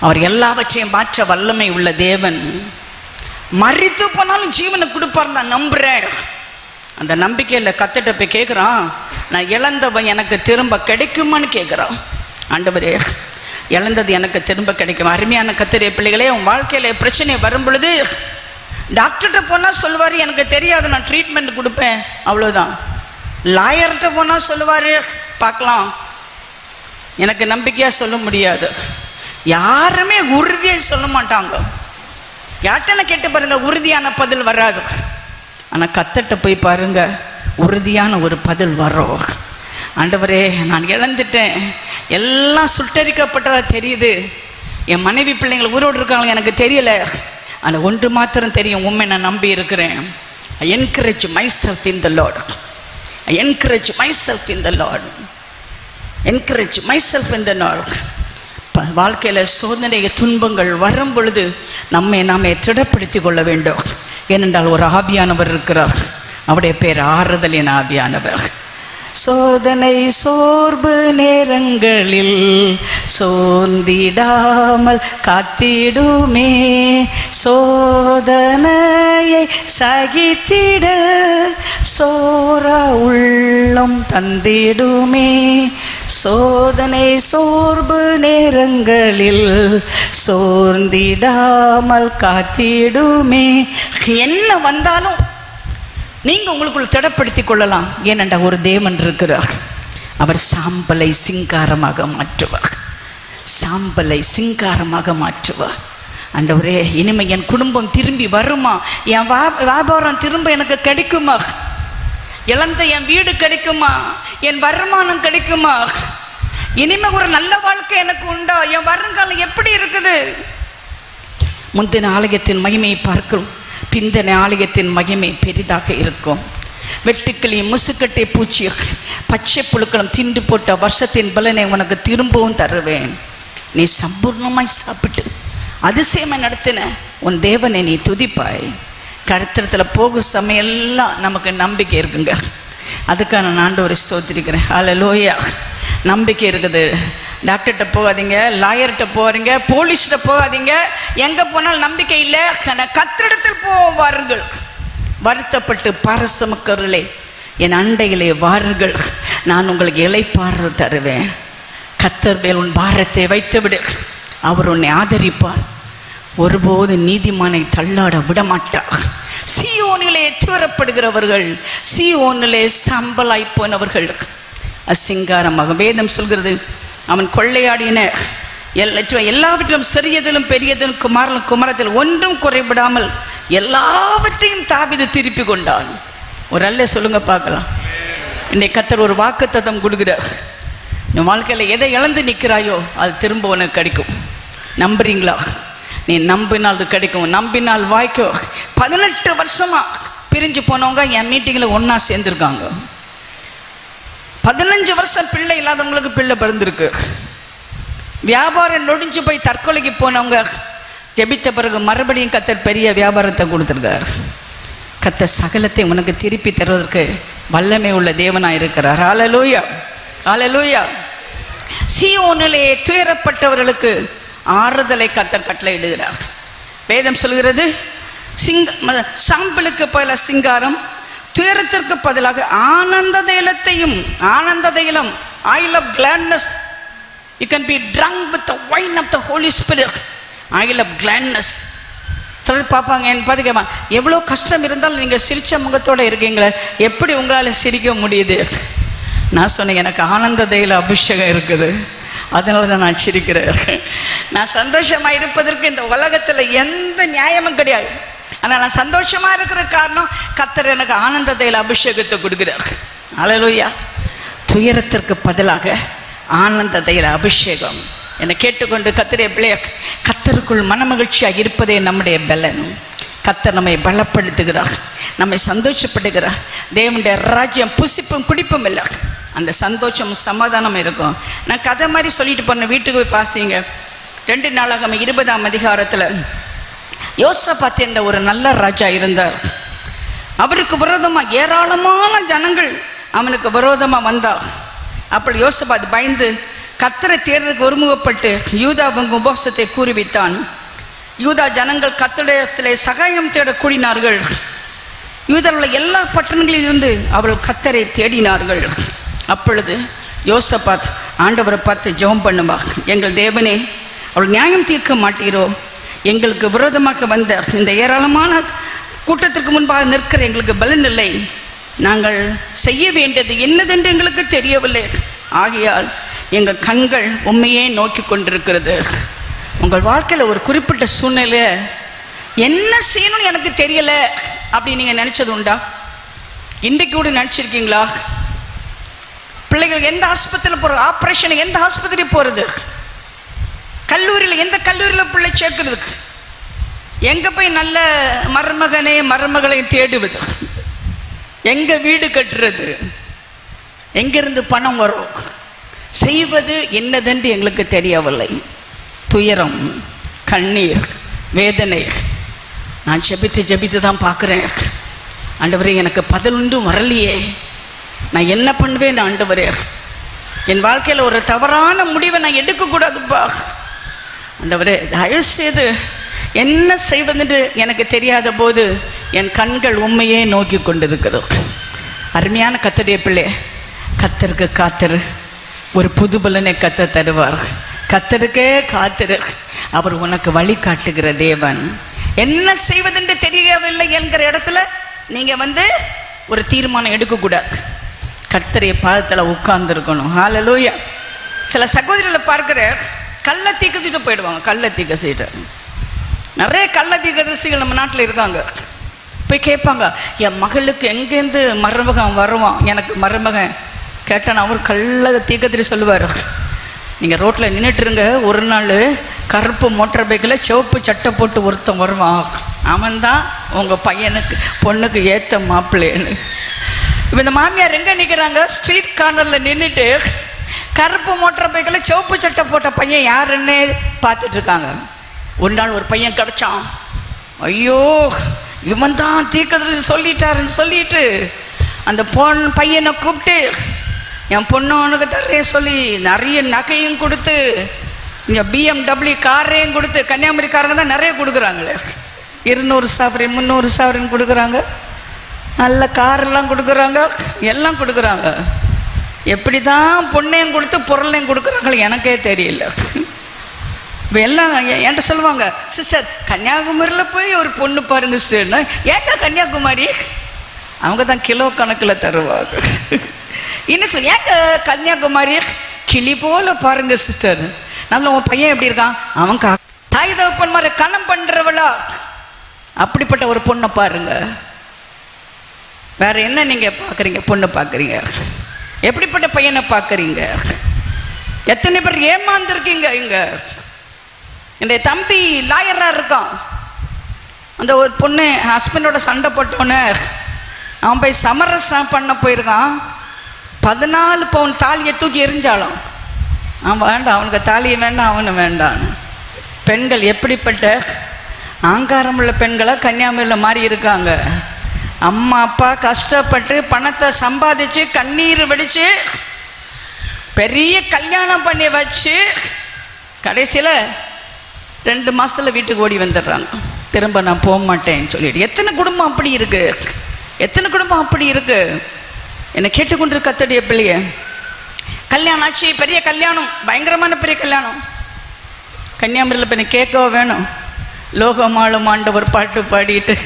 அவர் எல்லாவற்றையும் மாற்ற வல்லமை உள்ள தேவன். மறித்து போனாலும் ஜீவனை கொடுப்பார், நான் நம்புறேன். அந்த நம்பிக்கையில் கத்திட்ட போய் கேட்குறான், நான் இழந்தவன் எனக்கு திரும்ப கிடைக்குமான்னு கேட்குறான். ஆண்டவரே, இழந்தது எனக்கு திரும்ப கிடைக்கும். அருமையான கத்திரிய பிள்ளைகளே, உன் வாழ்க்கையில் பிரச்சனை வரும் பொழுது டாக்டர்கிட்ட போனால் சொல்லுவார், எனக்கு தெரியாது, நான் ட்ரீட்மெண்ட் கொடுப்பேன், அவ்வளோதான். லாயர்கிட்ட போனால் சொல்லுவார், பார்க்கலாம், எனக்கு நம்பிக்கையாக சொல்ல முடியாது. யாருமே உறுதியாக சொல்ல மாட்டாங்க. யார்கிட்ட கேட்டு பாருங்க, உறுதியான பதில் வராது. ஆனால் கத்திட்ட போய் பாருங்க, உறுதியான ஒரு பதில் வரும். ஆண்டவரே, நான் இழந்துட்டேன், எல்லாம் சுட்டரிக்கப்பட்டதா தெரியுது, என் மனைவி பிள்ளைங்கள் ஊரோடு இருக்காங்க எனக்கு தெரியல, ஆனால் ஒன்று மாத்திரம் தெரியும், உண்மை நான் நம்பி இருக்கிறேன். I encourage myself in the Lord. I encourage myself in the Lord. Encourage myself in the Lord. வாழ்க்கையில் சோதனை துன்பங்கள் வரும் பொழுது நம்மை நாமே திடப்படுத்திக் கொள்ள வேண்டும். ஏனென்றால் ஒரு ஆவியானவர் இருக்கிறார், அவருடைய பேர் ஆறுதலின் ஆவியானவர். சோதனை சோர்வு நேரங்களில் சோர்ந்திடாமல் காத்திடுமே, சோதனையை சகித்திட சோரா உள்ளம் தந்திடுமே. சோதனை சோர்வு நேரங்களில் சோர்ந்திடாமல் காத்திடுமே. என்ன வந்தாலும் நீங்கள் உங்களுக்குள் திடப்படுத்திக் கொள்ளலாம். ஏனென்றா ஒரு தேவன் இருக்கிறார், அவர் சாம்பலை சிங்காரமாக மாற்றுவார், சாம்பலை சிங்காரமாக மாற்றுவார். ஆண்டவரே, இனிமே என் குடும்பம் திரும்பி வருமா, என் வியாபாரம் திரும்ப எனக்கு கிடைக்குமா, இழந்த என் வீடு கிடைக்குமா, என் வருமானம் கிடைக்குமா, இனிமே ஒரு நல்ல வாழ்க்கை எனக்கு உண்டா, என் வருங்காலம் எப்படி இருக்குது? முந்தின ஆலயத்தின் மகிமையை பார்க்கிறோம், பிந்தின ஆலயத்தின் மகிமை பெரிதாக இருக்கும். வெட்டுக்கிளி, முசுக்கட்டை, பூச்சி, பச்சை புழுக்களும் திண்டு போட்ட வருஷத்தின் பலனை உனக்கு திரும்பவும் தருவேன். நீ சம்பூர்ணமாய் சாப்பிட்டு அதிசயமாய் நடத்தின உன் தேவனை நீ துதிப்பாய். கருத்திரத்தில் போகும் சமயம்லாம் நமக்கு நம்பிக்கை இருக்குங்க. அதுக்காக நான் ஆண்டவரை ஸ்தோத்திரிக்கிறேன். ஹல்லேலூயா. நம்பிக்கை இருக்குது. டாக்டர்கிட்ட போகாதீங்க, லாயர்கிட்ட போகிறீங்க, போலீஸ்கிட்ட போகாதீங்க, எங்கே போனாலும் நம்பிக்கை இல்லை. கர்த்தரிடத்தில் வாருங்கள். வருத்தப்பட்டு பாரசுமக்கர்களே என் அண்டையிலே வாருங்கள், நான் உங்களுக்கு இளைப்பாறு தருவேன். கர்த்தர் மேல் உன் பாரத்தை வைத்து விடு, அவர் உன்னை ஆதரிப்பார். ஒருபோது நீதிமானை தள்ளாட விடமாட்டார். சீயோனிலே தூரப்படுகிறவர்கள், சீயோனிலே சம்பலாய் போனவர்கள் அசிங்காரமாக. வேதம் சொல்கிறது, அவன் கொள்ளையாடின எல்லாவற்றிலும் சிறியதிலும் பெரியதிலும் குமாரத்தில் ஒன்றும் குறைபடாமல் எல்லாவற்றையும் தாவீது திருப்பி கொண்டான். ஒரு அல்ல சொல்லுங்க பார்க்கலாம். இன்னைக்கு கர்த்தர் ஒரு வாக்குத்தத்தம் கொடுக்கிறார். நீ வாழ்க்கையில் எதை இழந்து நிற்கிறாயோ அது திரும்ப உனக்கு கிடைக்கும். நம்புறீங்களா? நீ நம்பினால் அது கிடைக்கும், நம்பினால் வாய்க்கும். 18 வருஷமா பிரிஞ்சு போனவங்க என் மீட்டிங்கில் ஒன்றா சேர்ந்துருக்காங்க. 15 வருஷம் பிள்ளை இல்லாதவங்களுக்கு பிள்ளை பிறந்திருக்கு. வியாபாரம் நொடிஞ்சு போய் தற்கொலைக்கு போனவங்க ஜெபித்த பிறகு மறுபடியும் கர்த்தர் பெரிய வியாபாரத்தை கொடுத்துருக்கார். கர்த்தர் சகலத்தை உனக்கு திருப்பி தருவதற்கு வல்லமை உள்ள தேவனாக இருக்கிறார். ஹல்லேலூயா, ஹல்லேலூயா. சீயோனிலே துயரப்பட்டவர்களுக்கு ஆறுதலை கர்த்தர் கட்டளையிடுகிறார். வேதம் சொல்கிறது, சாம்பலுக்கு பதிலாக சிங்காரம், துயரத்திற்கு பதிலாக ஆனந்த தைலத்தையும், ஆனந்த தைலம், oil of gladness. You can be drunk with the wine of the holy spirit, oil of gladness. சிலர் பார்ப்பாங்க, என் பார்த்து கேட்பாங்க, எவ்வளோ கஷ்டம் இருந்தாலும் நீங்கள் சிரிச்ச முகத்தோடு இருக்கீங்களே, எப்படி உங்களால் சிரிக்க முடியுது? நான் சொன்னேன், எனக்கு ஆனந்த தைல அபிஷேகம் இருக்குது, அதனால தான் நான் சிரிக்கிறேன். நான் சந்தோஷமாக இருப்பதற்கு இந்த உலகத்தில் எந்த நியாயமும் கிடையாது. ஆனால் நான் சந்தோஷமாக இருக்கிற காரணம் கர்த்தர் எனக்கு ஆனந்த தைல அபிஷேகத்தை கொடுக்கிறார். ஹல்லேலூயா. துயரத்திற்கு பதிலாக ஆனந்த தைல அபிஷேகம். என்னை கேட்டுக்கொண்டு கர்த்தருடைய பிள்ளைய, கர்த்தருக்குள் மனமகிழ்ச்சியாக இருப்பதே நம்முடைய பலன். கர்த்தர் நம்மை பலப்படுத்துகிறார், நம்மை சந்தோஷப்படுகிறார். தேவனுடைய ராஜ்யம் புசிப்பும் குடிப்பும் இல்லை, அந்த சந்தோஷமும் சமாதானம் இருக்கும். நான் கதை மாதிரி சொல்லிட்டு போன வீட்டுக்கு போய் பாசிங்க. 2 நாளாகமம் 20ஆம் அதிகாரத்தில் யோசபாத் என்ற ஒரு நல்ல ராஜா இருந்தார். அவருக்கு விரோதமாக ஏராளமான ஜனங்கள் அவனுக்கு விரோதமாக வந்தார். அப்படி யோசபாத் பயந்து கர்த்தரை தேடுறதுக்கு ஒருமுகப்பட்டு யூதாவின் உபவாசத்தை கூறிவித்தான். யூதா ஜனங்கள் கர்த்தரிடத்திலே சகாயம் தேட கூடினார்கள். யூதாவில் உள்ள எல்லா பட்டணங்களிலிருந்து அவர்கள் கர்த்தரை தேடினார்கள். அப்பொழுது யோசபாத் ஆண்டவரை பார்த்து ஜெபம் பண்ணுவார், எங்கள் தேவனே, அவள் நியாயம் தீர்க்க மாட்டீரோ? எங்களுக்கு விரோதமாக வந்த இந்த ஏராளமான கூட்டத்திற்கு முன்பாக நிற்கிற எங்களுக்கு பலன் இல்லை. நாங்கள் செய்ய வேண்டியது என்னதென்று எங்களுக்கு தெரியவில்லை. ஆகையால் எங்கள் கண்கள் உண்மையே நோக்கி கொண்டிருக்கிறது. உங்கள் வாழ்க்கையில் ஒரு குறிப்பிட்ட சூழ்நிலை என்ன செய்யணும்னு எனக்கு தெரியல அப்படின்னு நீங்கள் நினச்சது உண்டா? இன்றைக்கு கூட நினச்சிருக்கீங்களா? பிள்ளைகள் எந்த ஆஸ்பத்திரியில் போகிறது, ஆப்ரேஷன் எந்த ஆஸ்பத்திரி போகிறது, கல்லூரியில் எந்த கல்லூரியில் பிள்ளை சேர்க்கிறதுக்கு, எங்கே போய் நல்ல மருமகனே மருமகளை தேடுவது, எங்கே வீடு கட்டுறது, எங்கிருந்து பணம் வரும், செய்வது என்னதென்று எங்களுக்கு தெரியவில்லை. துயரம், கண்ணீர், வேதனை. நான் ஜெபித்து தான் பார்க்குறேன், ஆண்டவரே எனக்கு பதிலொன்றும் வரலையே, நான் என்ன பண்ணுவேன் ஆண்டவரே? என் வாழ்க்கையில் ஒரு தவறான முடிவை நான் எடுக்கக்கூடாதுப்பா ஆண்டவரே, தயவுசெய்து என்ன செய்வதென்று எனக்கு தெரியாத போது என் கண்கள் உண்மையே நோக்கி கொண்டிருக்கிறது. அருமையான கர்த்தருடைய பிள்ளை, கர்த்தருக்கு காத்திரு, ஒரு புது பலனை கர்த்தர் தருவார். கர்த்தருக்கே காத்திரு, அவர் உனக்கு வழி காட்டுகிற தேவன். என்ன செய்வதென்று தெரியவில்லை என்கிற இடத்துல நீங்கள் ஒரு தீர்மானம் எடுக்கக்கூடாது. கர்த்தருடைய பாதத்தில் உட்கார்ந்துருக்கணும். ஹல்லேலூயா. சில சகோதரிகளை பார்க்குற கள்ள தீக்கசிட்டு போயிடுவாங்க. கள்ள தீக்கசிட்டு நிறைய கள்ள தீக்கதரிசிகள் நம்ம நாட்டில் இருக்காங்க. போய் கேட்பாங்க, என் மகளுக்கு எங்கேருந்து மருமகன் வருவான், எனக்கு மருமகன் கேட்டான். அவர் கள்ள தீக்கதரி சொல்லுவார், நீங்கள் ரோட்டில் நின்றுட்டுருங்க, ஒரு நாள் கருப்பு மோட்டார் பைக்கில் சிவப்பு சட்டை போட்டு ஒருத்தன் வருவான், அவன்தான் உங்கள் பையனுக்கு பொண்ணுக்கு ஏற்ற மாப்பிள்ளைன்னு. இப்போ இந்த மாமியார் எங்கே நிற்கிறாங்க? ஸ்ட்ரீட் கார்னரில் நின்றுட்டு கருப்பு மோட்டார் பைக்கில் சிவப்பு சட்டை போட்ட பையன் யாருன்னு பார்த்துட்ருக்காங்க. ஒரு நாள் ஒரு பையன் கிடச்சான். ஐயோ, இவன் தான் தீர்க்கதரிசி சொல்லிட்டாருன்னு சொல்லிட்டு அந்த பையனை கூப்பிட்டு என் பொண்ணு அவனுக்கு தர்றே சொல்லி நிறைய நகையும் கொடுத்து இங்கே BMW காரையும் கொடுத்து, கன்னியாகுமரிக்காரங்க தான் நிறைய கொடுக்குறாங்களே, 200 சவரன் 300 சவரன் கொடுக்குறாங்க, நல்ல காரெல்லாம் கொடுக்குறாங்க, எல்லாம் கொடுக்குறாங்க. எப்படி தான் பொண்ணையும் கொடுத்து பொருளையும் கொடுக்குறாங்களே எனக்கே தெரியல. இப்போ எல்லாம் என்கிட்ட சொல்லுவாங்க, சிஸ்டர் கன்னியாகுமரியில் போய் ஒரு பொண்ணு பாருங்க சிஸ்டர்னா, ஏங்க கன்னியாகுமரி? அவங்க தான் கிலோ கணக்கில் தருவாங்க. இன்னும் சொல்லி ஏங்க கன்னியாகுமரி கிளி போல பாருங்க சிஸ்டர். நல்ல உன் பையன் எப்படி இருக்கான்? அவன் தாய் தகப்பன் மாதிரி கணம் பண்ணுறவளா? அப்படிப்பட்ட ஒரு பொண்ணை பாருங்க. வேற என்ன நீங்க பார்க்குறீங்க? பொண்ணு பார்க்குறீங்க, எப்படிப்பட்ட பையனை பார்க்குறீங்க? எத்தனை பேர் ஏமாந்துருக்கீங்க? இங்க என்னுடைய தம்பி லாயராக இருக்கான். அந்த ஒரு பொண்ணு ஹஸ்பண்டோட சண்டை போட்டோன்னே அவன் போய் சமரசம் பண்ண போயிருக்கான். 14 பவுன் தாலியை தூக்கி எரிஞ்சாலும் அவன் வேண்டாம், அவனுக்கு தாலியை வேண்டாம், அவனு வேண்டான்னு. பெண்கள் எப்படிப்பட்ட ஆங்காரமுள்ள பெண்களாக கன்னியாகுமரியில் மாறி இருக்காங்க. அம்மா அப்பா கஷ்டப்பட்டு பணத்தை சம்பாதிச்சு கண்ணீர் வெடிச்சு பெரிய கல்யாணம் பண்ணி வச்சு கடைசியில் 2 மாதத்தில் வீட்டுக்கு ஓடி வந்துடுறாங்க. திரும்ப நான் போக மாட்டேன்னு சொல்லிட்டு. எத்தனை குடும்பம் அப்படி இருக்கு? எத்தனை குடும்பம் அப்படி இருக்கு? என்னை கேட்டுக்கொண்டு கர்த்தருடைய பிள்ளைய, கல்யாணம் ஆச்சு, பெரிய கல்யாணம், பயங்கரமான பெரிய கல்யாணம். கன்னியாகுமரியில் இப்போ கேட்கவோ வேணும், லோகமாளும் ஆண்டவர் பாட்டு பாடிட்டு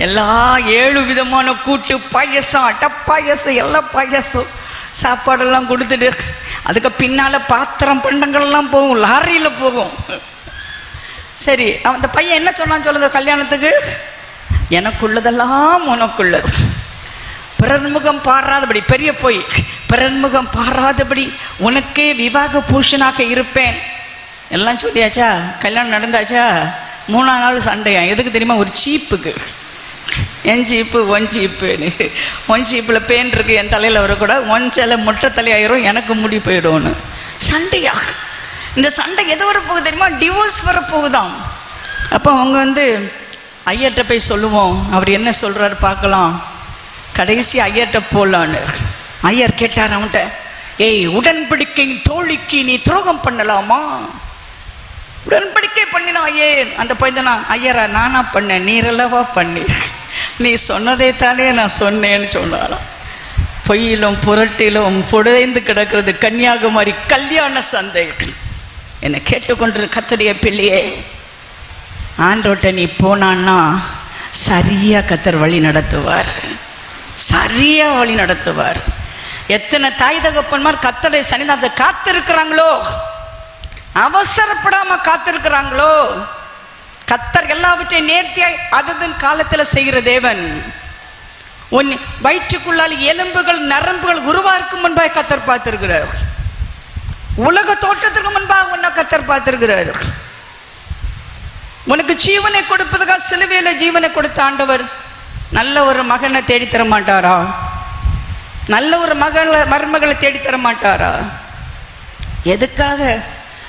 எல்லா 7 விதமான கூட்டு பாயசம், அட்டப்பாயசம், எல்லா பாயசம் சாப்பாடெல்லாம் கொடுத்துட்டு அதுக்கு பின்னால் பாத்திரம் பண்டங்கள்லாம் போகும், லாரியில் போகும். சரி, அந்த பையன் என்ன சொன்னான்னு சொல்லுங்க கல்யாணத்துக்கு? எனக்குள்ளதெல்லாம் உனக்குள்ளது, பிறர்முகம் பாராதபடி, பெரிய போய் பிறர்முகம் பாராதபடி உனக்கே விவாக பூஷனாக இருப்பேன் எல்லாம் சொல்லியாச்சா? கல்யாணம் நடந்தாச்சா? 3ஆம் நாள் சண்டையா? எதுக்கு தெரியுமா? ஒரு சீப்புக்கு. என் சீப்பு ஒன் சீப்புன்னு. ஒன் சீப்பில் பேன் இருக்கு, என் தலையில் வரக்கூடாது, ஒன் சேலை மொட்டை தலையாயிரும், எனக்கு முடி போயிடும்னு சண்டையா? இந்த சண்டை எது வர போகுது தெரியுமா? டிவோர்ஸ் வர போகுதாம். அப்போ அவங்க ஐயர்கிட்ட போய் சொல்லுவோம், அவர் என்ன சொல்கிறாரு பார்க்கலாம். கடைசி ஐயர்கிட்ட போகலான்னு. ஐயர் கேட்டார் அவன்கிட்ட, ஏய், உடன்படிக்கை தோழிக்கு நீ துரோகம் பண்ணலாமா? உடன்படிக்கை பண்ணினா ஏன்? அந்த பையனா, ஐயரா நானா பண்ணேன், நீரெல்லவா பண்ணி, நீ சொன்னதே தானே நான் சொன்னேன்னு சொன்னாராம். பொய்யிலும் புரட்டிலும் புடைந்து கிடக்கிறது கன்னியாகுமரி கல்யாண சந்தை. என்னை கேட்டுக்கொண்டு கர்த்தருடைய பிள்ளையே, ஆண்டோட்ட நீ போனான்னா சரியா கர்த்தர் வழி நடத்துவார், சரியா வழி நடத்துவார். எத்தனை தாய் தகப்பன்மார் கர்த்தருடைய சன்னிதானத்தை காத்திருக்கிறாங்களோ, அவசரப்படாம காத்திருக்கிறாங்களோ. கர்த்தர் எல்லாவற்றையும் நேர்த்தியாய் அதன் காலத்தில் செய்கிற தேவன். உன் வயிற்றுக்குள்ளால் எலும்புகள் நரம்புகள் உருவாக்கும் முன்பாக கர்த்தர் பார்த்திருக்கிறார். உலக தோற்றத்திற்கு முன்பாக உன்னை கர்த்தர் பார்த்திருக்கிறார். உனக்கு ஜீவனை கொடுப்பதுக்காக சிலுவையில ஜீவனை கொடுத்த ஆண்டவர் நல்ல ஒரு மகனை தேடித்தர மாட்டாரா? நல்ல ஒரு மருமகளை தேடித்தர மாட்டாரா? எதுக்காக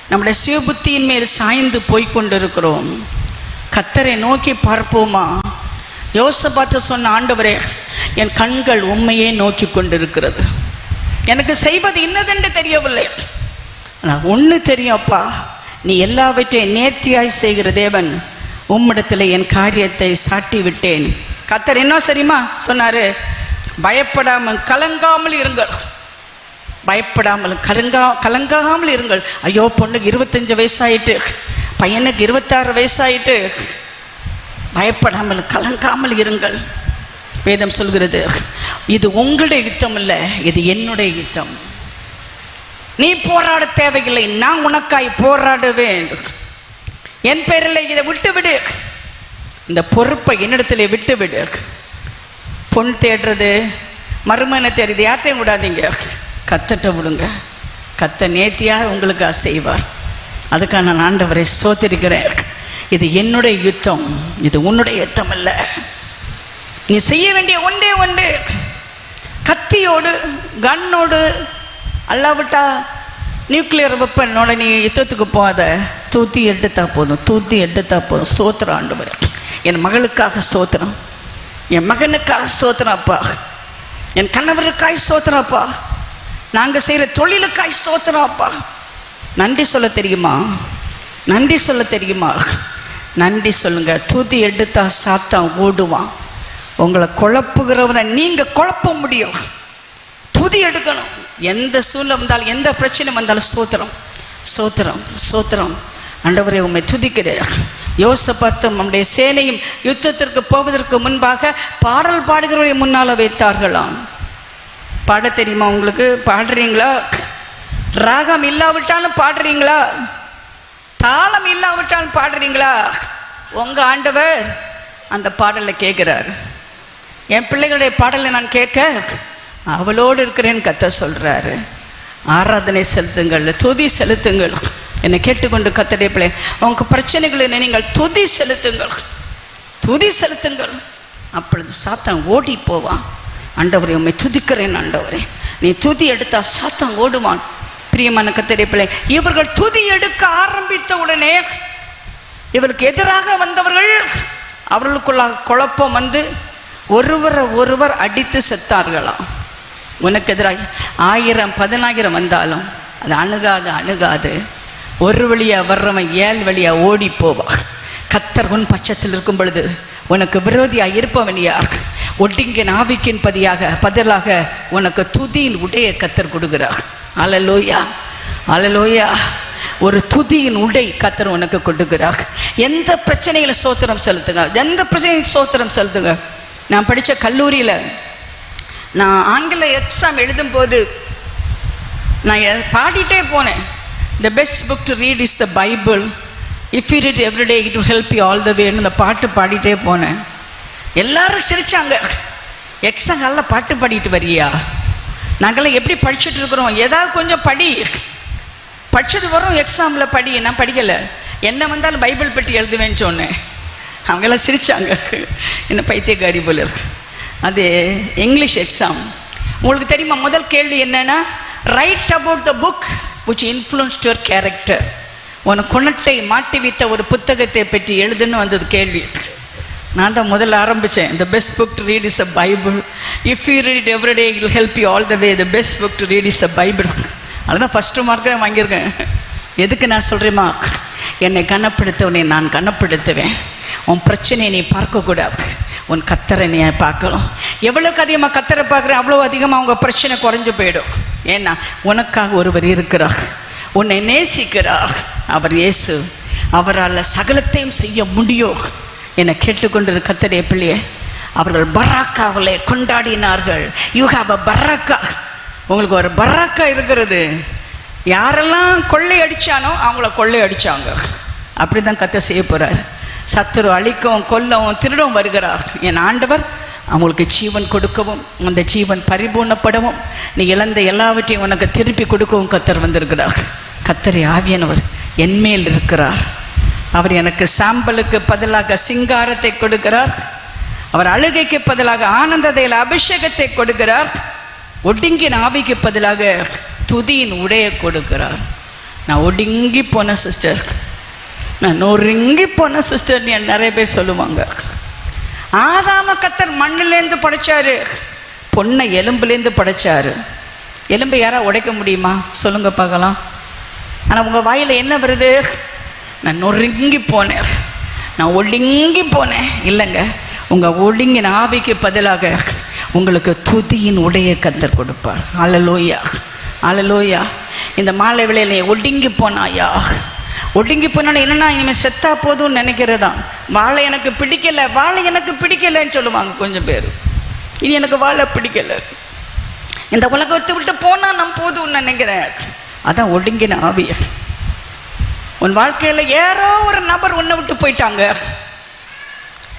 நம்முடைய சுயபுத்தியின் மேல் சாய்ந்து போய்கொண்டிருக்கிறோம்? கர்த்தரை நோக்கி பார்ப்போமா? யோசபாத்து சொன்ன, ஆண்டவரே, என் கண்கள் உம்மையே நோக்கி கொண்டிருக்கிறது, எனக்கு செய்வது இன்னதென்று தெரியவில்லை, ஆனால் ஒன்று தெரியும் அப்பா, நீ எல்லாவற்றையும் நேர்த்தியாய் செய்கிற தேவன், உம்மிடத்தில் என் காரியத்தை சாட்டி விட்டேன். கர்த்தர் என்ன தெரியுமா சொன்னாரு? பயப்படாமல் கலங்காமல் இருங்கள், பயப்படாமல் கலங்காமல் இருங்கள். ஐயோ, பொண்ணுக்கு 25 வயசாயிட்டு, பையனுக்கு 26 வயசாயிட்டு, பயப்படாமல் கலங்காமல் இருங்கள். வேதம் சொல்கிறது, இது உங்களுடைய யுத்தம் இல்லை, இது என்னுடைய யுத்தம். நீ போராட தேவையில்லை, நான் உனக்காய் போராடுவேன். என் பேரில் இதை விட்டுவிடு, இந்த பொறுப்பை என்னிடத்தில் விட்டுவிடு. பொன் தேடுறது, மருமனை தேடுறது யார்ட்டையும் விடாதீங்க, கர்த்தர்ட்ட விடுங்க. கர்த்தர் நேர்த்தியாக உங்களுக்கு செய்வார். அதுக்காக நான் ஆண்டவரை ஸ்தோத்திரிக்கிறேன். இது என்னுடைய யுத்தம், இது உன்னுடைய யுத்தம் அல்ல. நீ செய்ய வேண்டிய ஒன்றே ஒன்று, கத்தியோடு கன்னோடு அல்லாவிட்டா நியூக்ளியர் வெப்பனோட நீ யுத்தத்துக்கு போகாத, தூத்தி எடுத்தா போதும், தூத்தி எடுத்தா போதும். ஸ்தோத்திரம் ஆண்டவரே, என் மகளுக்காக ஸ்தோத்திரம், என் மகனுக்காக ஸ்தோத்திரம் அப்பா, என் கணவருக்காய் ஸ்தோத்திரம் அப்பா, நாங்கள் செய்கிற தொழிலுக்காய் ஸ்தோத்திரம் அப்பா. நன்றி சொல்ல தெரியுமா? நன்றி சொல்ல தெரியுமா? நன்றி சொல்லுங்க. துதி எடுத்தா சாத்தான் ஓடுவான். உங்களை குழப்புகிறவனை நீங்கள் குழப்ப முடியும். துதி எடுக்கணும். எந்த சூழ்நிலை வந்தாலும், எந்த பிரச்சனை வந்தாலும் ஸ்தோத்திரம், ஸ்தோத்திரம், ஸ்தோத்திரம். ஆண்டவரே உம்மை துதிக்கிறேன். யோசபாத்தும் நம்முடைய சேனையும் யுத்தத்திற்கு போவதற்கு முன்பாக பாடல் பாடுகிறவரை முன்னால் வைத்தார்களாம். பாட தெரியுமா உங்களுக்கு? பாடுறீங்களா? ராகம் இல்லாவிட்டாலும் பாடுறீங்களா? தாளம் இல்லாவிட்டாலும் பாடுறீங்களா? உங்க ஆண்டவர் அந்த பாடலை கேட்கிறார். என் பிள்ளைகளுடைய பாடலை நான் கேட்க அவளோடு இருக்கிறேன்னு கர்த்தர் சொல்றாரு. ஆராதனை செலுத்துங்கள், துதி செலுத்துங்கள். என்னை கேட்டுக்கொண்டு கர்த்தருடைய பிள்ளை, உங்க பிரச்சனைகளை நீங்கள் துதி செலுத்துங்கள், துதி செலுத்துங்கள். அப்பொழுது சாத்தான் ஓடி போவான். ஆண்டவரே உம்மை துதிக்கிறேன் ஆண்டவரே, நீ துதி எடுத்தா சாத்தான் ஓடுவான். பிரியமான கர்த்தருடைய பிள்ளை, இவர்கள் துதி எடுக்க ஆரம்பித்த உடனே இவருக்கு எதிராக வந்தவர்கள் அவர்களுக்குள்ளாக குழப்பம் வந்து ஒருவரை ஒருவர் அடித்து செத்தார்களாம். உனக்கு எதிராக 1000 10,000 வந்தாலும் அது அணுகாது. ஒரு வழியா வர்றவன் 7 வழியா ஓடி போவா. கர்த்தர் உன் பட்சத்தில் இருக்கும் பொழுது உனக்கு விரோதியாக இருப்பவன் யார்? ஒட்டிங்கின் ஆவிக்கின் பதிலாக உனக்கு துதியின் உடைய கர்த்தர் கொடுக்கிறார். அல்லேலூயா, அல்லேலூயா. ஒரு துதியின் உடை கர்த்தர் உனக்கு கொடுக்கிறார். எந்த பிரச்சனையில ஸ்தோத்திரம் செலுத்துங்க, எந்த பிரச்சனையும் ஸ்தோத்திரம் செலுத்துங்க. நான் படித்த கல்லூரியில் நான் ஆங்கில எக்ஸாம் எழுதும்போது நான் பாடிட்டே போனேன். The best book to read is the Bible. If you read every day, it will help you all the way. இந்த பாட்டு பாடிட்டே போனேன். எல்லாரும் சிரிச்சாங்க. எக்ஸாம் நல்லா பாட்டு பாடிட்டு வரியா? நாங்களாம் எப்படி படிச்சுட்டு இருக்கிறோம்? ஏதாவது கொஞ்சம் படி, படிச்சது வரும் எக்ஸாமில் படி. நான் படிக்கலை. என்ன வந்தாலும் பைபிள் பற்றி எழுதுவேன்னு சொன்னேன். அவங்கெல்லாம் சிரிச்சாங்க, என்ன பைத்தியக்காரி போல இருக்கு. அது இங்கிலீஷ் எக்ஸாம். உங்களுக்கு தெரியுமா முதல் கேள்வி என்னன்னா, right about the book which influenced your character. உன குணத்தை மாட்டி வைத்த ஒரு புத்தகத்தை பற்றி எழுதுன்னு வந்தது கேள்வி. நான் தான் முதல்ல ஆரம்பித்தேன். The best book to read is the Bible. If you read it every day, it will help you all the way. The best book to read is the Bible. அதுதான் ஃபஸ்ட்டு மார்க்கே வாங்கியிருக்கேன். எதுக்கு நான் சொல்கிறேம்மா, என்னை கனப்படுத்தவனை நான் கனப்படுத்துவேன். உன் பிரச்சனையை நீ பார்க்கக்கூடாது, உன் கர்த்தரை நீ பார்க்கணும். எவ்வளோக்கு அதிகமாக கர்த்தரை பார்க்குறேன் அவ்வளோ அதிகமாக உங்கள் பிரச்சனை குறைஞ்சு போயிடும். ஏன்னா உனக்காக ஒருவர் இருக்கிறார், உன்னை நேசிக்கிறார். அவர் இயேசு. அவரால் சகலத்தையும் செய்ய முடியும். என்னை கேட்டுக்கொண்டிரு கர்த்தருடைய பிள்ளையே, அவர்கள் பராக்காவலை கொண்டாடினார்கள். You have a Farakka. உங்களுக்கு ஒரு பராக்கா இருக்கிறது. யாரெல்லாம் கொள்ளை அடித்தானோ அவங்கள கொள்ளை அடித்தாங்க. அப்படி தான் கர்த்தர் செய்ய போகிறார். சத்துரு அழிக்கவும் கொல்லவும் திருடவும் வருகிறார். என் ஆண்டவர் அவங்களுக்கு ஜீவன் கொடுக்கவும், அந்த ஜீவன் பரிபூர்ணப்படவும், நீ இழந்த எல்லாவற்றையும் உனக்கு திருப்பி கொடுக்கவும் கர்த்தர் வந்திருக்கிறார். கர்த்தர் ஆவியானவர் என்மேல் இருக்கிறார். அவர் எனக்கு சாம்பலுக்கு பதிலாக சிங்காரத்தை கொடுக்கிறார். அவர் அழுகைக்கு பதிலாக ஆனந்தத்தையில் அபிஷேகத்தை கொடுக்கிறார். ஒடுங்கின ஆவிக்கு பதிலாக துதியின் உடையை கொடுக்கிறார். நான் ஒடுங்கி போன சிஸ்டர், நான் நொறுங்கி போன சிஸ்டர் நிறைய பேர் சொல்லுவாங்க. ஆதாம கர்த்தர் மண்ணிலேருந்து படைச்சாரு, பொண்ணை எலும்புலேருந்து படைச்சாரு. எலும்பை யாரா உடைக்க முடியுமா? சொல்லுங்க பார்க்கலாம். ஆனால் உங்கள் வாயில் என்ன வருது? நான் நொறுங்கி போனேன், நான் ஒடுங்கி போனேன். இல்லைங்க, உங்கள் ஒடுங்கின ஆவிக்கு பதிலாக உங்களுக்கு துதியின் உடைய கர்த்தர் கொடுப்பார். அல்லேலூயா, அல்லேலூயா. இந்த மாலை வேளையில் நீ ஒடுங்கி போனாயா? ஒடுங்கி போனாலும் என்னன்னா, இனிமேல் செத்தா போதும்னு நினைக்கிறதா. வாழை எனக்கு பிடிக்கலை, வாழை எனக்கு பிடிக்கலைன்னு சொல்லுவாங்க கொஞ்சம் பேர். இனி எனக்கு வாழை பிடிக்கலை, இந்த உலகத்தை விட்டு போனால் நான் போதும்னு நினைக்கிறேன். அதான் ஒடுங்கின ஆவி. உன் வாழ்க்கையில் யாரோ ஒரு நபர் உன்னை விட்டு போயிட்டாங்க.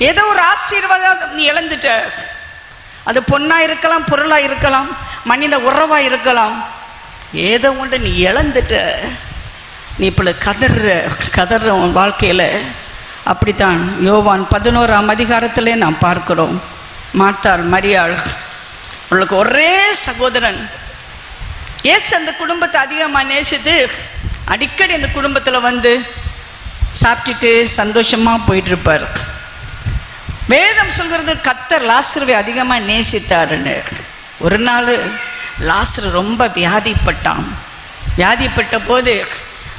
ஏதோ ஒரு ஆசீர்வாதம் நீ இழந்துட்ட. அது பொண்ணாக இருக்கலாம், பொருளாக இருக்கலாம், மனித உறவாக இருக்கலாம். ஏதோ ஒன்று நீ இழந்துட்ட. நீ இப்போ கதற உன் வாழ்க்கையில். அப்படித்தான் யோவான் 11ஆம் அதிகாரத்திலே நாம் பார்க்கிறோம். மார்த்தாள் மரியாள், அவளுக்கு ஒரே சகோதரன். ஏசு அந்த குடும்பத்தை அதிகமாக நேசித்து அடிக்கடி அந்த குடும்பத்தில் வந்து சாப்பிட்டுட்டு சந்தோஷமாக போயிட்டுருப்பார். வேதம் சொல்கிறது கர்த்தர் லாசருவை அதிகமாக நேசித்தாருன்னு. ஒரு நாள் லாசரு ரொம்ப வியாதிப்பட்டான். வியாதிப்பட்ட போது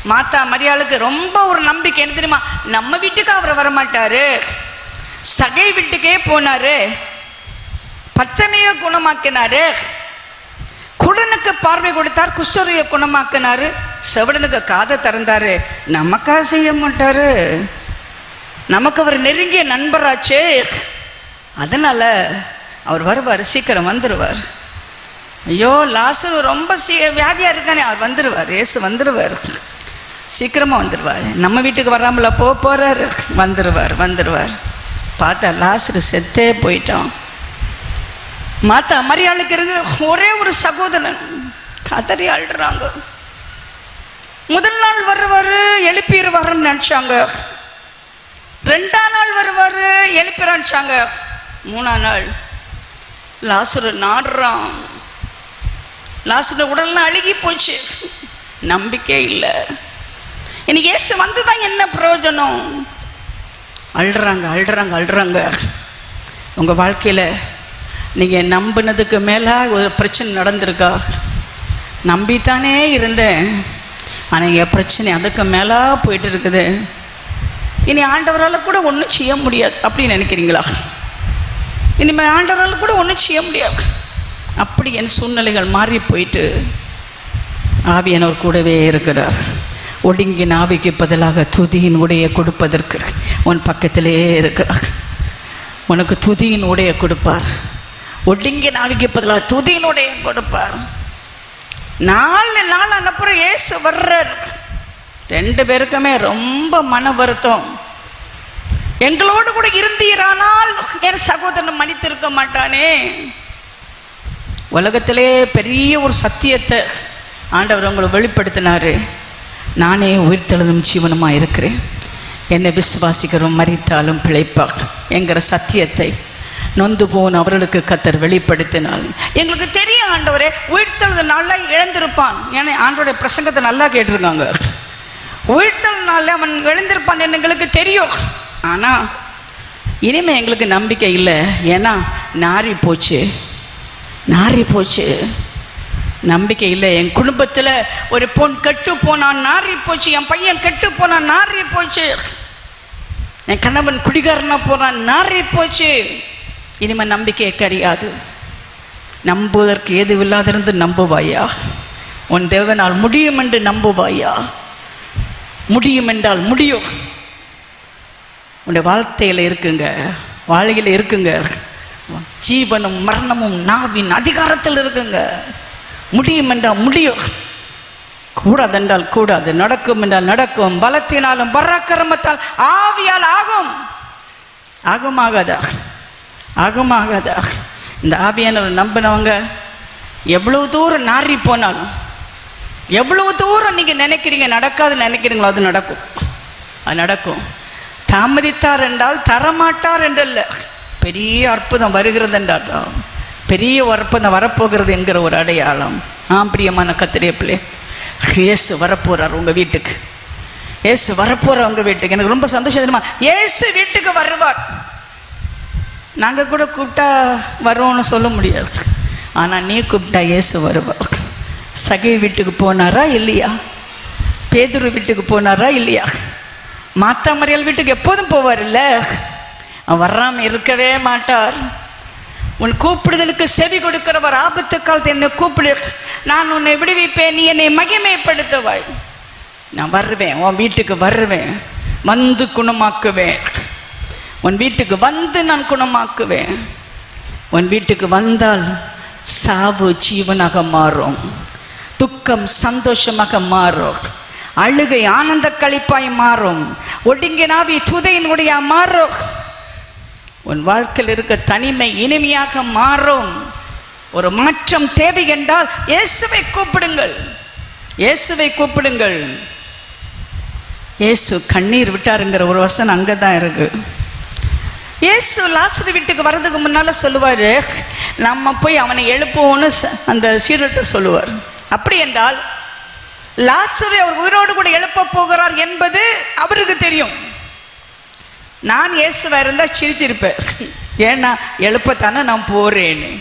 மாத்தா மரியாளுக்கு ரொம்ப ஒரு நம்பிக்கை. என்ன தெரியுமா? நம்ம வீட்டுக்கு அவர் வரமாட்டாரு, சகை வீட்டுக்கே போனாரு, பத்தனையை குணமாக்கினாரு, குருடனுக்கு பார்வை கொடுத்தார், குஷ்டரோகியை குணமாக்கினாரு, செவிடனுக்கு காதை திறந்தாரு, நமக்காக செய்ய மாட்டாரு? நமக்கு அவர் நெருங்கிய நண்பராச்சே, அதனால அவர் வருவார், சீக்கிரம் வந்துடுவார். ஐயோ லாசரு ரொம்ப வியாதியாக இருக்கானே, அவர் வந்துடுவார், இயேசு வந்துடுவார், சீக்கிரமாக வந்துடுவார். நம்ம வீட்டுக்கு வராமல போகிறாரு, வந்துடுவார். பார்த்தா லாசரு செத்தே போயிட்டான். மாத்தா மரியாளுக்கு இருந்து ஒரே ஒரு சகோதரன், கதறி அழுறாங்க. முதல் நாள் வருவார், எழுப்பிடுவாருன்னு நினச்சாங்க. 2ஆம் நாள் வருவார், எழுப்பிறான்ச்சாங்க. 3ஆம் நாள் லாசரு நாடுறான். லாசரு உடல்லாம் அழுகி போச்சு, நம்பிக்கை இல்லை. இன்னைக்கு இயேசு வந்துதான் என்ன பிரயோஜனம்? அழுறாங்க. உங்கள் வாழ்க்கையில் நீங்கள் நம்பினதுக்கு மேலே ஒரு பிரச்சனை நடந்திருக்கா? நம்பித்தானே இருந்தேன், ஆனால் என் பிரச்சனை அதுக்கு மேலே போயிட்டு இருக்குது, இனி ஆண்டவரால் கூட ஒன்றும் செய்ய முடியாது அப்படின்னு நினைக்கிறீங்களா? இனிமேல் ஆண்டவரால் கூட ஒன்றும் செய்ய முடியாது, அப்படி என் சூழ்நிலைகள் மாறி போயிட்டு ஆவியானவர் கூடவே இருக்கிறார். ஒடுங்கின் ஆவிக்கு பதிலாக துதியின் உடைய கொடுப்பதற்கு உன் பக்கத்திலே இருக்கிறார். உனக்கு துதியின் உடைய கொடுப்பார். ஒடுங்கின் ஆவிக்கு பதிலாக துதியின் உடைய கொடுப்பார். 4 நாள் அனுப்புறம் இயேசு வர்றார். 2 பேருக்குமே ரொம்ப மன வருத்தம். எங்களோடு கூட இருந்தீரானால் என் சகோதரன் மன்னித்திருக்க மாட்டானே. உலகத்திலே பெரிய ஒரு சத்தியத்தை ஆண்டவர் உங்களை வெளிப்படுத்தினாரு. நானே உயிர்த்தெழுதும் ஜீவனமாக இருக்கிறேன், என்னை விசுவாசிக்கிறோம் மரித்தாலும் பிழைப்பார் என்கிற சத்தியத்தை நொந்து போன அவர்களுக்கு கர்த்தர் வெளிப்படுத்தினார். எங்களுக்கு தெரியும் ஆண்டவரே உயிர்த்தெழுது நாள்ல இழந்திருப்பான். ஏன்னா ஆண்டவருடைய பிரசங்கத்தை நல்லா கேட்டிருக்காங்க. உயிர்த்தெழு நாள்ல அவன் எழுந்திருப்பான் எங்களுக்கு தெரியும். ஆனால் இனிமே எங்களுக்கு நம்பிக்கை இல்லை. ஏன்னா நாரி போச்சு, நம்பிக்கை இல்லை. என் குடும்பத்தில் ஒரு பொன் கெட்டு போனான், நாரி போச்சு. என் பையன் கெட்டு போனான், நாரி போச்சு. என் கணவன் குடிகாரனா போனான், நாரி போச்சு. இனிமேல் நம்பிக்கை கிடையாது. நம்புவதற்கு ஏதுவில்லாதிருந்து நம்புவாயா? உன் தேவனால் முடியும் என்று நம்புவாயா? முடியும் என்றால் முடியும். உன்னுடைய வாழ்க்கையில் இருக்குங்க, வாழ்க்கையில் இருக்குங்க. ஜீவனும் மரணமும் நாவின் அதிகாரத்தில் இருக்குங்க. முடியும் என்றால் முடியும், கூடாது என்றால் கூடாது, நடக்கும் என்றால் நடக்கும். பலத்தினாலும் பராக்கிரமத்தால் ஆவியால் ஆகாதா? இந்த ஆவியானவர் நம்பினவங்க எவ்வளவு தூரம் நாரி போனாலும், எவ்வளவு தூரம் நீங்கள் நினைக்கிறீங்க நடக்காதுன்னு நினைக்கிறீங்களோ அது நடக்கும். தாமதித்தார் என்றால் தரமாட்டார் என்றல்ல, பெரிய அற்புதம் வருகிறது என்றால், பெரிய அற்புதம் வரப்போகிறது என்கிற ஒரு அடையாளம். பிரியமான கர்த்தருடைய பிள்ளை, இயேசு வரப்போறார் உங்கள் வீட்டுக்கு. இயேசு வரப்போறார் உங்கள் வீட்டுக்கு. எனக்கு ரொம்ப சந்தோஷம் தெரியுமா? இயேசு வீட்டுக்கு வருவார். நாங்கள் கூட கூப்பிட்டா வருவோம்னு சொல்ல முடியாது, ஆனால் நீ கூப்பிட்டா இயேசு வருவார். சகை வீட்டுக்கு போனாரா இல்லையா? பேதுரு வீட்டுக்கு போனாரா இல்லையா? மாத்தா மரியாள் வீட்டுக்கு எப்போதும் போவார் இல்லை? வராமல் இருக்கவே மாட்டார். உன் கூப்பிடுதலுக்கு செவி கொடுக்கிறவர். ஆபத்து காலத்தை என்னை கூப்பிடு, நான் உன்னை விடுவிப்பேன், நீ என்னை மகிமைப்படுத்துவாய். நான் வருவேன், உன் வீட்டுக்கு வருவேன், வந்து குணமாக்குவேன். உன் வீட்டுக்கு வந்து நான் குணமாக்குவேன். உன் வீட்டுக்கு வந்தால் சாவு ஜீவனாக மாறும், துக்கம் சந்தோஷமாக மாறும், அழுகை ஆனந்த களிப்பாய் மாறும், ஒடுங்கினாவி துதையினுடைய மாறும். உன் வாழ்க்கையில் இருக்க தனிமை இனிமையாக மாறும். ஒரு மாற்றம் தேவை என்றால் இயேசுவை கூப்பிடுங்கள். இயேசு கண்ணீர் விட்டாருங்கிற ஒரு வசனம் அங்கே தான் இருக்கு. இயேசு லாசரு வீட்டுக்கு வர்றதுக்கு முன்னால சொல்லுவார், நம்ம போய் அவனை எழுப்புவோன்னு அந்த சீடர்கிட்ட சொல்லுவார். அப்படி என்றால் லாசரு அவர் உயிரோடு கூட எழுப்ப போகிறார் என்பது அவருக்கு தெரியும். நான் இயேசுவாக இருந்தால் சிரிச்சிருப்பேன், ஏன்னா எழுப்பத்தானே நான் போகிறேன்னு.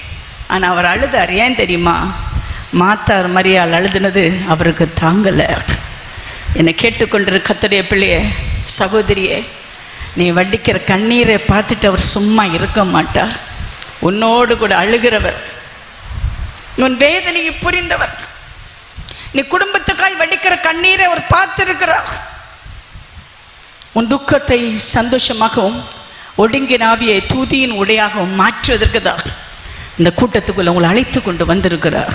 ஆனால் அவர் அழுதார். ஏன் தெரியுமா? மாத்தார் மரியாள் அழுதுனது அவருக்கு தாங்கலை. என்னை கேட்டுக்கொண்டிரு கர்த்தருடைய பிள்ளையே, சகோதரியே, நீ வடிக்கிற கண்ணீரை பார்த்துட்டு அவர் சும்மா இருக்க மாட்டார். உன்னோடு கூட அழுகிறவர், உன் வேதனையை புரிந்தவர். நீ குடும்பத்துக்காய் வடிக்கிற கண்ணீரை அவர் பார்த்திருக்கிறார். உன் துக்கத்தை சந்தோஷமாகவும் ஒடுங்கின ஆவியை துதியின் உடையாகவும் மாற்றுவதற்கு தான் இந்த கூட்டத்துக்குள்ள உங்களை அழைத்து கொண்டு வந்திருக்கிறார்.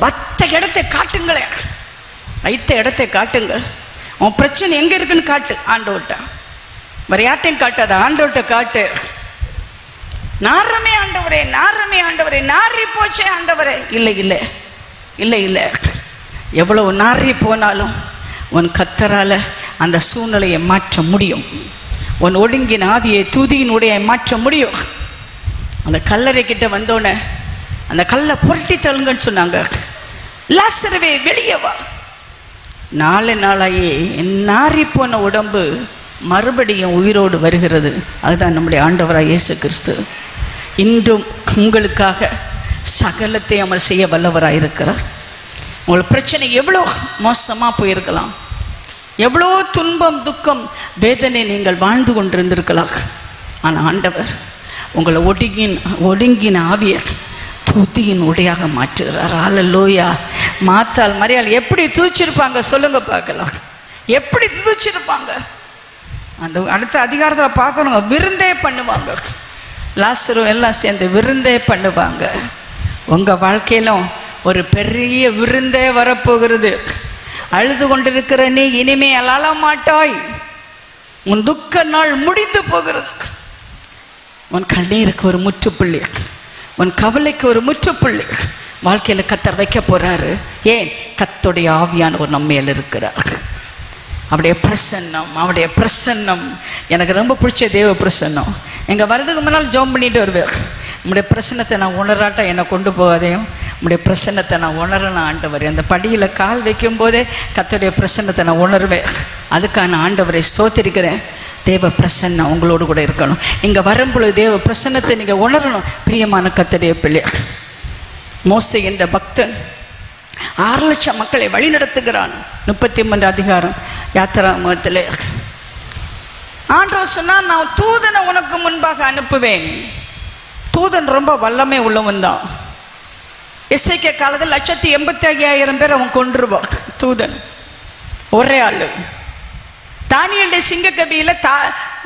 வைத்த இடத்தை காட்டுங்களேன், வைத்த இடத்தை காட்டுங்கள். உன் பிரச்சனை எங்கே இருக்குன்னு காட்டு ஆண்டவர்கிட்ட. வேற யார்ட்டையும் காட்டாத, ஆண்டவர்கிட்ட காட்டு. நாரமே ஆண்டவரே, நாரமே ஆண்டவரே, நாரி போச்சே ஆண்டவரே. இல்லை இல்லை இல்லை இல்லை, எவ்வளவு நாரி போனாலும் உன் கர்த்தரால அந்த சூழ்நிலையை மாற்ற முடியும். உன் ஒடுங்கின ஆவியை துதியினுடைய மாற்ற முடியும். அந்த கல்லறை கிட்ட வந்தோடனே அந்த கல்லை புரட்டி தள்ளுங்கன்னு சொன்னாங்க. லாசருவே வெளியே வா. 4 நாளாயே நாரி போன உடம்பு மறுபடியும் உயிரோடு வருகிறது. அதுதான் நம்முடைய ஆண்டவராக இயேசு கிறிஸ்து. இன்றும் உங்களுக்காக சகலத்தை அவர் செய்ய வல்லவராக இருக்கிறார். உங்கள் பிரச்சனை எவ்வளோ மோசமாக போயிருக்கலாம், எவ்வளோ துன்பம் துக்கம் வேதனை நீங்கள் வாழ்ந்து கொண்டிருந்திருக்கலாம். ஆனால் ஆண்டவர் உங்களை ஒடுங்கின ஆவியை துதியின் உடையாக மாற்றுகிறார். அல்லேலூயா. மாத்தாள் மரியாள் எப்படி தூச்சிருப்பாங்க சொல்லுங்க பார்க்கலாம். எப்படி தூச்சிருப்பாங்க? அந்த அடுத்த அதிகாரத்தில் பார்க்கணுங்க. விருந்தே பண்ணுவாங்க. லாசரு எல்லாம் சேர்ந்து விருந்தே பண்ணுவாங்க. உங்கள் வாழ்க்கையிலும் ஒரு பெரிய விருந்தே வரப்போகிறது. அழுது கொண்டிருக்கிற நீ இனிமே அழ மாட்டாய். உன் துக்க நாள் முடிந்து போகிறது. உன் கண்ணீருக்கு ஒரு முற்றுப்புள்ளி, உன் கவலைக்கு ஒரு முற்றுப்புள்ளி வாழ்க்கையில் கர்த்தர் வைக்க போறாரு. ஏன்? கர்த்தருடைய ஆவியானவர் நம்ம மேல் இருக்கிறார். அவருடைய பிரசன்னம், அவருடைய பிரசன்னம் எனக்கு ரொம்ப பிடிச்ச தேவ பிரசன்னம். எங்கள் வரதுக்கு முன்னால் ஜெபம் பண்ணிட்டு வருவேன். உங்களுடைய பிரசன்னத்தை நான் உணராட்டா என்னை கொண்டு போகாதையும், உங்களுடைய பிரசன்னத்தை நான் உணரணும் ஆண்டவர். அந்த படியில் கால் வைக்கும் போதே கர்த்தருடைய பிரசன்னத்தை நான் உணர்வேன். அதுக்கான ஆண்டவரை ஸ்தோத்திரிக்கிறேன். தேவ பிரசன்னம் உங்களோடு கூட இருக்கணும். இங்கே வரும்பொழுது தேவ பிரசன்னத்தை நீங்கள் உணரணும். பிரியமான கர்த்தருடைய பிள்ளை, மோசே என்ற பக்தன் 6 லட்சம் மக்களை வழி நடத்துகிறான். 33 அதிகாரம் யாத்திராகமத்தில் ஆண்டவர் சொன்னார், நான் தூதனை உனக்கு முன்பாக அனுப்புவேன். தூதன் ரொம்ப வல்லமை உள்ளவன் தான். எசேக்கியா காலத்தில் 185,000 பேர் அவன் கொன்றுவான். தூதன் ஒரே ஆளு. தானியேலுடைய சிங்கக்கபியில்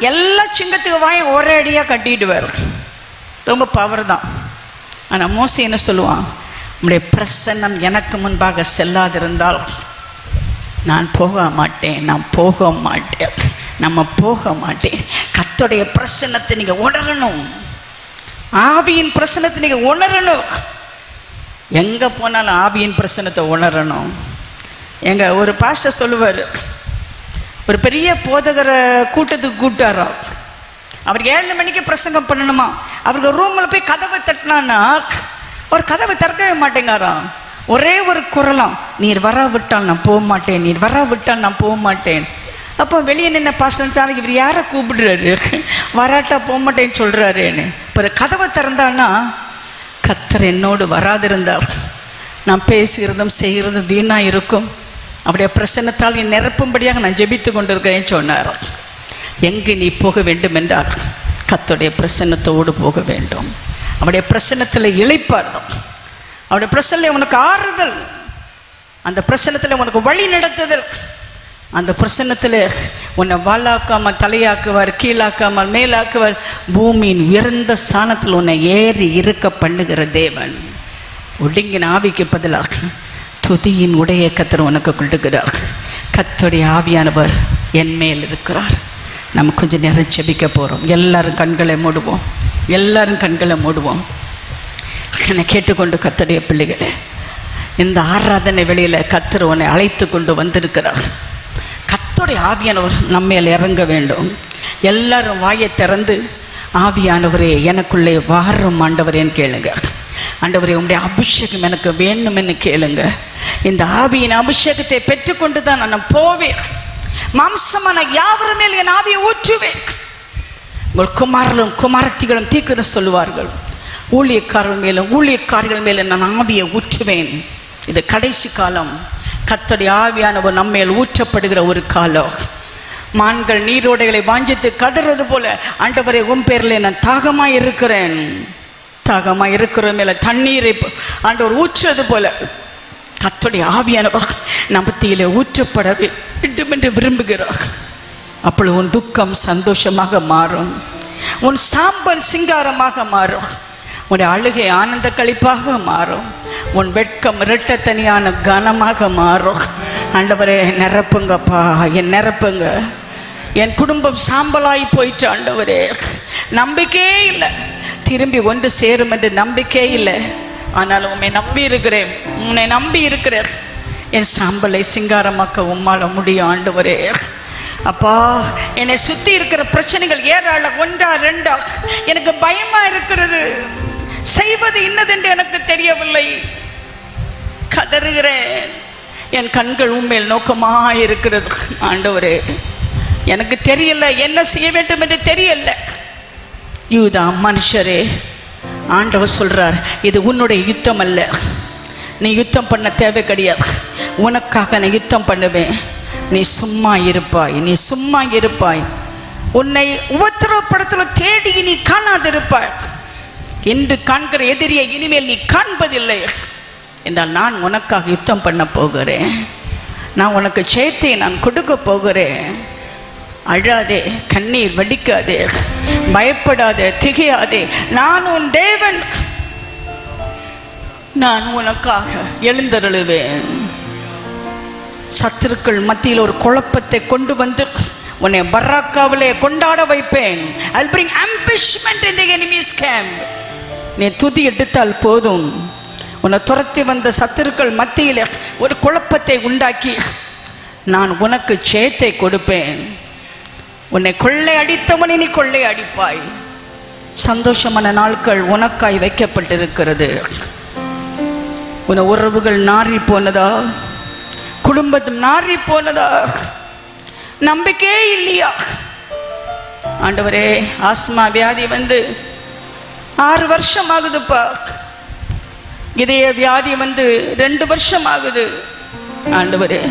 எல்லா சிங்கத்துக்கு வாயும் ஒரே அடியாக கட்டிடுவார். ரொம்ப பவர் தான். ஆனால் மோசே என்ன சொல்லுவான்? உம்முடைய பிரசன்னம் எனக்கு முன்பாக செல்லாதிருந்தால் நான் போக மாட்டேன், நான் போக மாட்டேன், நம்ம போக மாட்டேன். கர்த்தருடைய பிரசன்னத்தை நீங்கள் உணரணும். ஆவியின் பிரசன்னத்தை நீங்கள் உணரணும். எங்கே போனாலும் ஆவியின் பிரசன்னத்தை உணரணும். எங்கள் ஒரு பாஸ்டர் சொல்லுவார், ஒரு பெரிய போதகரை கூட்டத்துக்கு கூப்பிட்டாரா. அவர் 7 மணிக்கு பிரசங்கம் பண்ணணுமா. அவருக்கு ரூமில் போய் கதவை தட்டினான்னா ஒரு கதவை திறக்கவே மாட்டேங்காராம். ஒரே ஒரு குரலாம், நீர் வராவிட்டால் நான் போக மாட்டேன், நீர் வராவிட்டால் நான் போக மாட்டேன். அப்போ வெளியே நின்ன பாஸ்டர் சார், இவர் யாரை கூப்பிடுறாரு, வராட்டா போக மாட்டேன்னு சொல்கிறாருன்னு. இப்போ கதவை திறந்தான்னா கர்த்தர் என்னோடு வராதிருந்தால் நான் பேசுகிறதும் செய்கிறதும் வீணாக இருக்கும். அவருடைய பிரசன்னத்தால் என் நிரப்பும்படியாக நான் ஜெபித்து கொண்டிருக்கிறேன்னு சொன்னார். எங்கு நீ போக வேண்டும் என்றால் கர்த்தருடைய பிரசன்னத்தோடு போக வேண்டும். அவருடைய பிரசன்னத்தில் இளைப்பாறுதல், அவருடைய பிரசன்னம் உனக்கு ஆறுதல், அந்த பிரசன்னத்தில் உனக்கு வழி நடத்துதல், அந்த பிரசன்னத்தில் உன்னை வாழாக்காமல் தலையாக்குவார், கீழாக்காமல் மேலாக்குவார். பூமியின் உயர்ந்த ஸ்தானத்தில் உன்னை ஏறி இருக்க பண்ணுகிற தேவன். ஒடுங்கின ஆவிக்கு பதிலாக துதியின் உடைய கர்த்தர் உனக்கு கொடுக்கிறார். கர்த்தருடைய ஆவியானவர் என் மேல் இருக்கிறார். நம்ம கொஞ்சம் நேரம் ஜெபிக்க போகிறோம். எல்லாரும் கண்களை மூடுவோம், எல்லாரும் கண்களை மூடுவோம். என்னை கேட்டுக்கொண்டு கர்த்தருடைய பிள்ளைகளே, இந்த ஆராதனை வெளியில் கர்த்தர் உன்னை அழைத்து கொண்டு வந்திருக்கிறார். கர்த்தருடைய ஆவியானவர் நம்மேல் இறங்க வேண்டும். எல்லாரும் வாயை திறந்து ஆவியானவரே எனக்குள்ளே வாரும் ஆண்டவரேன்னு கேளுங்க. ஆண்டவரே உம்முடைய அபிஷேகம் எனக்கு வேணும்னு கேளுங்க. இந்த ஆவியின் அபிஷேகத்தை பெற்றுக்கொண்டு தான் நான் போவேன். மாம்சமான யாவர் மேல் என் ஆவியை ஊற்றுவேன். உங்கள் குமாரர்களும் குமாரத்திகளும் தீர்க்கதரிசி சொல்லுவார்கள். ஊழியக்காரர்கள் மேலும் ஊழியக்காரர்கள் மேல நான் ஆவியை ஊற்றுவேன். இது கடைசி காலம். கர்த்தருடைய ஆவியானவர் நம்மேல் ஊற்றப்படுகிற ஒரு காலம். மான்கள் நீரோடைகளை வாஞ்சித்து கதறது போல, ஆண்டவரே உன் பேரில் நான் தாகமாய் இருக்கிறேன், தாகமாய் இருக்கிற மேல தண்ணீரை ஆண்டவர் ஊற்றுறது போல கர்த்தருடைய ஆவியானவர் நம்பத்தியிலே ஊற்றப்பட வேண்டும் என்று விரும்புகிறார். அப்பொழுது உன் துக்கம் சந்தோஷமாக மாறும், உன் சாம்பல் சிங்காரமாக மாறும், உன்னுடைய அழுகை ஆனந்த களிப்பாக மாறும், உன் வெட்கம் இரட்டத்தனியான கனமாக மாறும். ஆண்டவரே நிரப்புங்கப்பா, என் நிரப்புங்க. என் குடும்பம் சாம்பலாகி போயிட்டு ஆண்டவரே, நம்பிக்கையே இல்லை, திரும்பி ஒன்று சேரும் என்று நம்பிக்கையே இல்லை. ஆனால் உன்னை நம்பி இருக்கிறேன், உன்னை நம்பி இருக்கிறேன். என் சாம்பலை சிங்காரமாக்க உம்மால முடியும் ஆண்டவரே. அப்பா, என்னை சுற்றி இருக்கிற பிரச்சனைகள் ஏராளம், ஒன்றா ரெண்டா, எனக்கு பயமா இருக்கிறது, செய்வது இன்னதென்று எனக்கு தெரியவில்லை, கதறுகிறேன். என் கண்கள் உண்மையில் நோக்கமாக இருக்கிறது ஆண்டவரே. எனக்கு தெரியல, என்ன செய்ய வேண்டும் என்று தெரியல. யூதா மனுஷரே, ஆண்டவர் சொல்றார், இது உன்னுடைய யுத்தம் அல்ல, நீ யுத்தம் பண்ண தேவை கிடையாது, உனக்காக நான் யுத்தம் பண்ணுவேன். நீ சும்மா இருப்பாய், நீ சும்மா இருப்பாய். உன்னை உபத்திரவப்படுத்தல தேடி நீ காணாதிருப்பாய். என்று காண்கிற எதிரியை இனிமேல் நீ காண்பதில்லை என்றால் நான் உனக்காக யுத்தம் பண்ண போகிறேன். நான் உனக்கு ஜெயத்தை நான் கொடுக்க போகிறேன். அழாதே, கண்ணீர் வடிக்காதே, பயப்படாதே, திகையாதே. நான் உன் தேவன், நான் உனக்காக எழுந்தருளுவேன். சத்துருக்கள் மத்தியில் ஒரு குழப்பத்தை கொண்டு வந்து உன்னை பராக்காவிலே கொண்டாட வைப்பேன். I'll bring ambushment in the enemy's camp. நீ துதி எடுத்தால் போதும், உன்னை துரத்தி வந்த சத்துருக்கள் மத்தியில் ஒரு குழப்பத்தை உண்டாக்கி நான் உனக்கு ஜெயத்தை கொடுப்பேன். உன்னை கொள்ளை அடித்தவனை நீ கொள்ளை அடிப்பாய். சந்தோஷமான நாட்கள் உனக்காய் வைக்கப்பட்டிருக்கிறது. உன் உறவுகள் நாறி போனதா, குடும்பம் நாறி போனதா, நம்பிக்கையே இல்லையா? ஆண்டவரே, ஆஸ்மா வியாதி வந்து 6 வருஷம் ஆகுதுப்பா, இதய வியாதி வந்து 2 வருஷம் ஆகுது. ஆண்டவரே,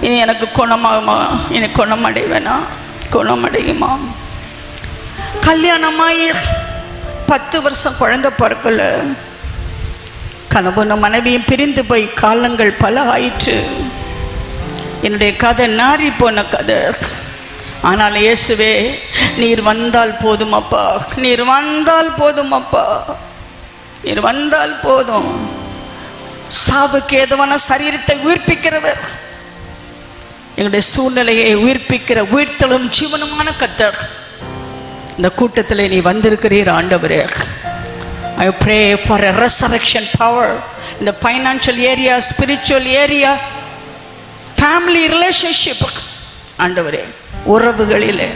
இனி எனக்கு குணமாகுமா? இனி குணமடைவேனா? குணமடையுமா? கல்யாணமாயி 10 வருஷம் குழந்தை பிறக்கல, கணவனும் மனைவியும் பிரிந்து போய் காலங்கள் பல ஆயிற்று. என்னுடைய கதை நாறி போன கதை. ஆனால் இயேசுவே, நீர் வந்தால் போதுமப்பா, நீர் வந்தால் போதுமப்பா, நீர் வந்தால் போதும். சாவுக்கு ஏதுவான சரீரத்தை உயிர்ப்பிக்கிறவர், எங்களுடைய சூழ்நிலையை உயிர்ப்பிக்கிற உயிர்த்தலும் ஜீவனுமான கர்த்தர் இந்த கூட்டத்தில் நீ வந்திருக்கிறீர் ஆண்டவரே. I pray for a resurrection power in the financial area, spiritual area, family relationship. ஆண்டவரே, உறவுகளிலே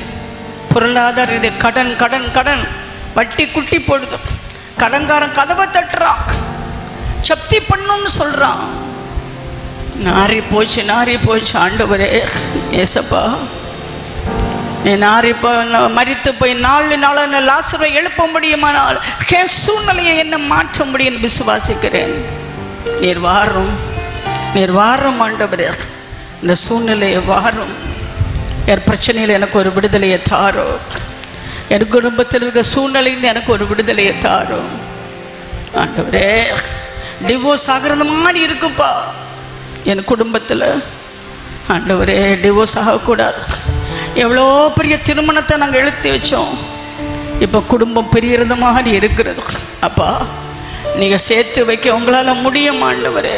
பொருளாதார இது கடன் கடன் கடன் வட்டி குட்டி போடுது. கடன்காரன் கதவை தட்டுறான், சப்தி பண்ணுன்னு சொல்றான். நாரி போச்சு, நாரி போச்சு. ஆண்டவரே ஏசப்பா, நீ நாரி மரித்து போய் 4 நாளான லாசரை எழுப்ப முடியுமானால் என் சூழ்நிலையை என்ன மாற்ற முடியும் விசுவாசிக்கிறேன். நீர் வாரும், நீர் வாரும் ஆண்டவரே, இந்த சூழ்நிலையை வாரும். என் பிரச்சனையில் எனக்கு ஒரு விடுதலையை தாரோ, என் குடும்பத்தில் இருக்க சூழ்நிலையில் எனக்கு ஒரு விடுதலையை தாரோ ஆண்டவரே. டிவோர்ஸ் ஆகிறது மாதிரி இருக்குப்பா என் குடும்பத்தில். ஆண்டவரே, டிவோர்ஸ் ஆகக்கூடாது. எவ்வளோ பெரிய திருமணத்தை நாங்கள் எழுத்தி வச்சோம், இப்போ குடும்பம் பிரிகிறது மாதிரி இருக்கிறது. அப்பா, நீங்கள் சேர்த்து வைக்க உங்களால் முடியும் ஆண்டவரே,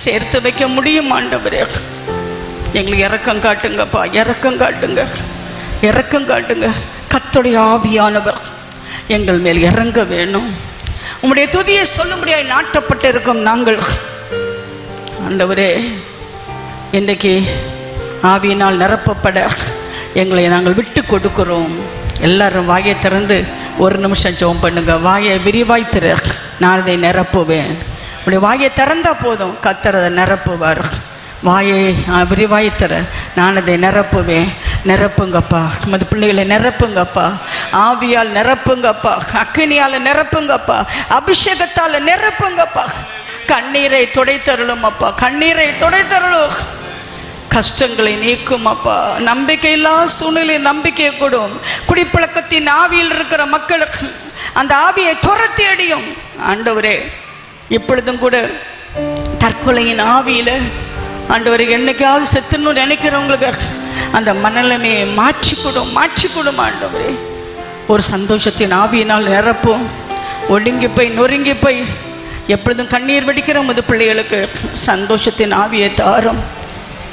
சேர்த்து வைக்க முடியும் ஆண்டவரே. எங்களுக்கு இரக்கம் காட்டுங்கப்பா, இரக்கம் காட்டுங்க, இரக்கம் காட்டுங்க. கர்த்தருடைய ஆவியானவர் எங்கள் மேல் இறங்க வேணும். உம்முடைய துதியை சொல்லும்படியாய் நாட்டப்பட்டு இருக்கும் நாங்கள் ஆண்டவரே, இன்றைக்கு ஆவியினால் நிரப்பப்பட எங்களை நாங்கள் விட்டு கொடுக்கிறோம். எல்லாரும் வாயை திறந்து 1 நிமிஷம் ஜெபம் பண்ணுங்க. வாயை விரிவாய் திற, நான் அதை நிரப்புவேன். உடைய வாயை திறந்தா போதும், கர்த்தர் அதை நிரப்புவார். வாயை விரிவாய் தர நான் அதை நிரப்புவேன். நிரப்புங்கப்பா, மது பிள்ளைகளை நிரப்புங்கப்பா, ஆவியால் நிரப்புங்கப்பா, அக்கினியால் நிரப்புங்கப்பா, அபிஷேகத்தால் நிரப்புங்கப்பா. கண்ணீரை துடைத்தருளும் அப்பா, கண்ணீரை துடைத்தருளும். கஷ்டங்களை நீக்கும் அப்பா. நம்பிக்கையில்லா சூழ்நிலை நம்பிக்கையை கொடும். குடிப்பழக்கத்தின் ஆவியில் இருக்கிற மக்களுக்கு அந்த ஆவியை துரத்தி அடியும் ஆண்டவரே. இப்பொழுதும் கூட தற்கொலையின் ஆவியில ஆண்டவரை என்னைக்காவது செத்துன்னு நினைக்கிறவங்களுக்கு அந்த மனநிலைமையை மாற்றிக்கொடும் ஆண்டவரே. ஒரு சந்தோஷத்தின் ஆவியினால் நிரப்பும். ஒடுங்கி போய் நொறுங்கி போய் எப்பொழுதும் கண்ணீர் வெடிக்கிற முது பிள்ளைகளுக்கு சந்தோஷத்தின் ஆவியை தாரும்.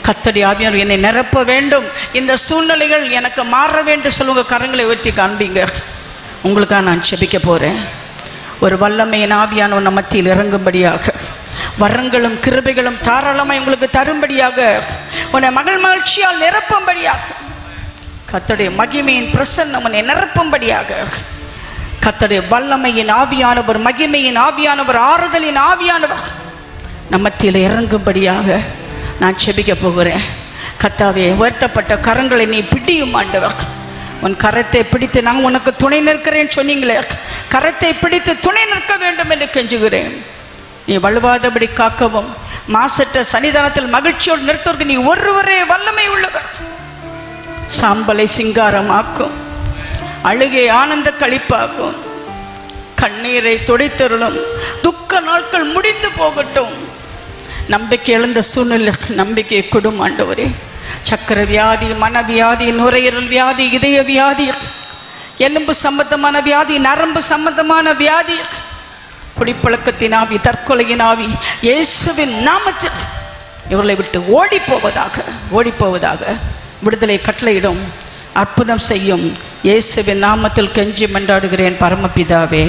கர்த்தடி ஆவியானவர் என்னை நிரப்ப வேண்டும், இந்த சூழ்நிலைகள் எனக்கு மாற வேண்டும் சொல்லுங்க. கரங்களை உயர்த்தி காண்பீங்க. உங்களுக்காக நான் செபிக்க போகிறேன். ஒரு வல்லமையின் ஆவியானவர் நம்ம மத்தியில் இறங்கும்படியாக, வரங்களும் கிருபைகளும் தாராளமாக உங்களுக்கு தரும்படியாக, உன்னை மகிழ்ச்சியால் நிரப்பும்படியாக, கர்த்தருடைய மகிமையின் பிரசன்னம் உன்னை நிரப்பும்படியாக, கர்த்தருடைய வல்லமையின் ஆவியானவர், மகிமையின் ஆவியானவர், ஆறுதலின் ஆவியானவர் நம்ம மத்தியில் இறங்கும்படியாக நான் செபிக்க போகிறேன். கர்த்தாவே, உயர்த்தப்பட்ட கரங்களை நீ பிடியும் ஆண்டவர். உன் கரத்தை பிடித்து நான் உனக்கு துணை நிற்கிறேன் சொன்னீங்களே, கரத்தை பிடித்து துணை நிற்க வேண்டும் என்று கெஞ்சுகிறேன். நீ வலுவாதபடி காக்கவும், மாசற்ற சன்னிதானத்தில் மகிழ்ச்சியோடு நிறுத்துவதற்கு நீ ஒருவரே வல்லமை உள்ளவர். சாம்பலை சிங்காரமாக்கும், அழுகை ஆனந்த களிப்பாக்கும், கண்ணீரை துடைத்தருளும். துக்க நாட்கள் முடிந்து போகட்டும். நம்பிக்கை இழந்த சூழ்நிலை நம்பிக்கையை கொடும் ஆண்டவரே. சக்கர வியாதி, மனவியாதி, நுரையீரல் வியாதி, இதய வியாதி, எலும்பு சம்பந்தமான வியாதி, நரம்பு சம்பந்தமான வியாதி, குடிப்பழக்கத்தின் ஆவி, தற்கொலையின் ஆவி, இயேசுவின் நாமத்தில் இவர்களை விட்டு ஓடிப்போவதாக விடுதலை கட்டளையிடும். அற்புதம் செய்யும். இயேசுவின் நாமத்தில் கெஞ்சி மன்றாடுகிறேன் பரமபிதாவே.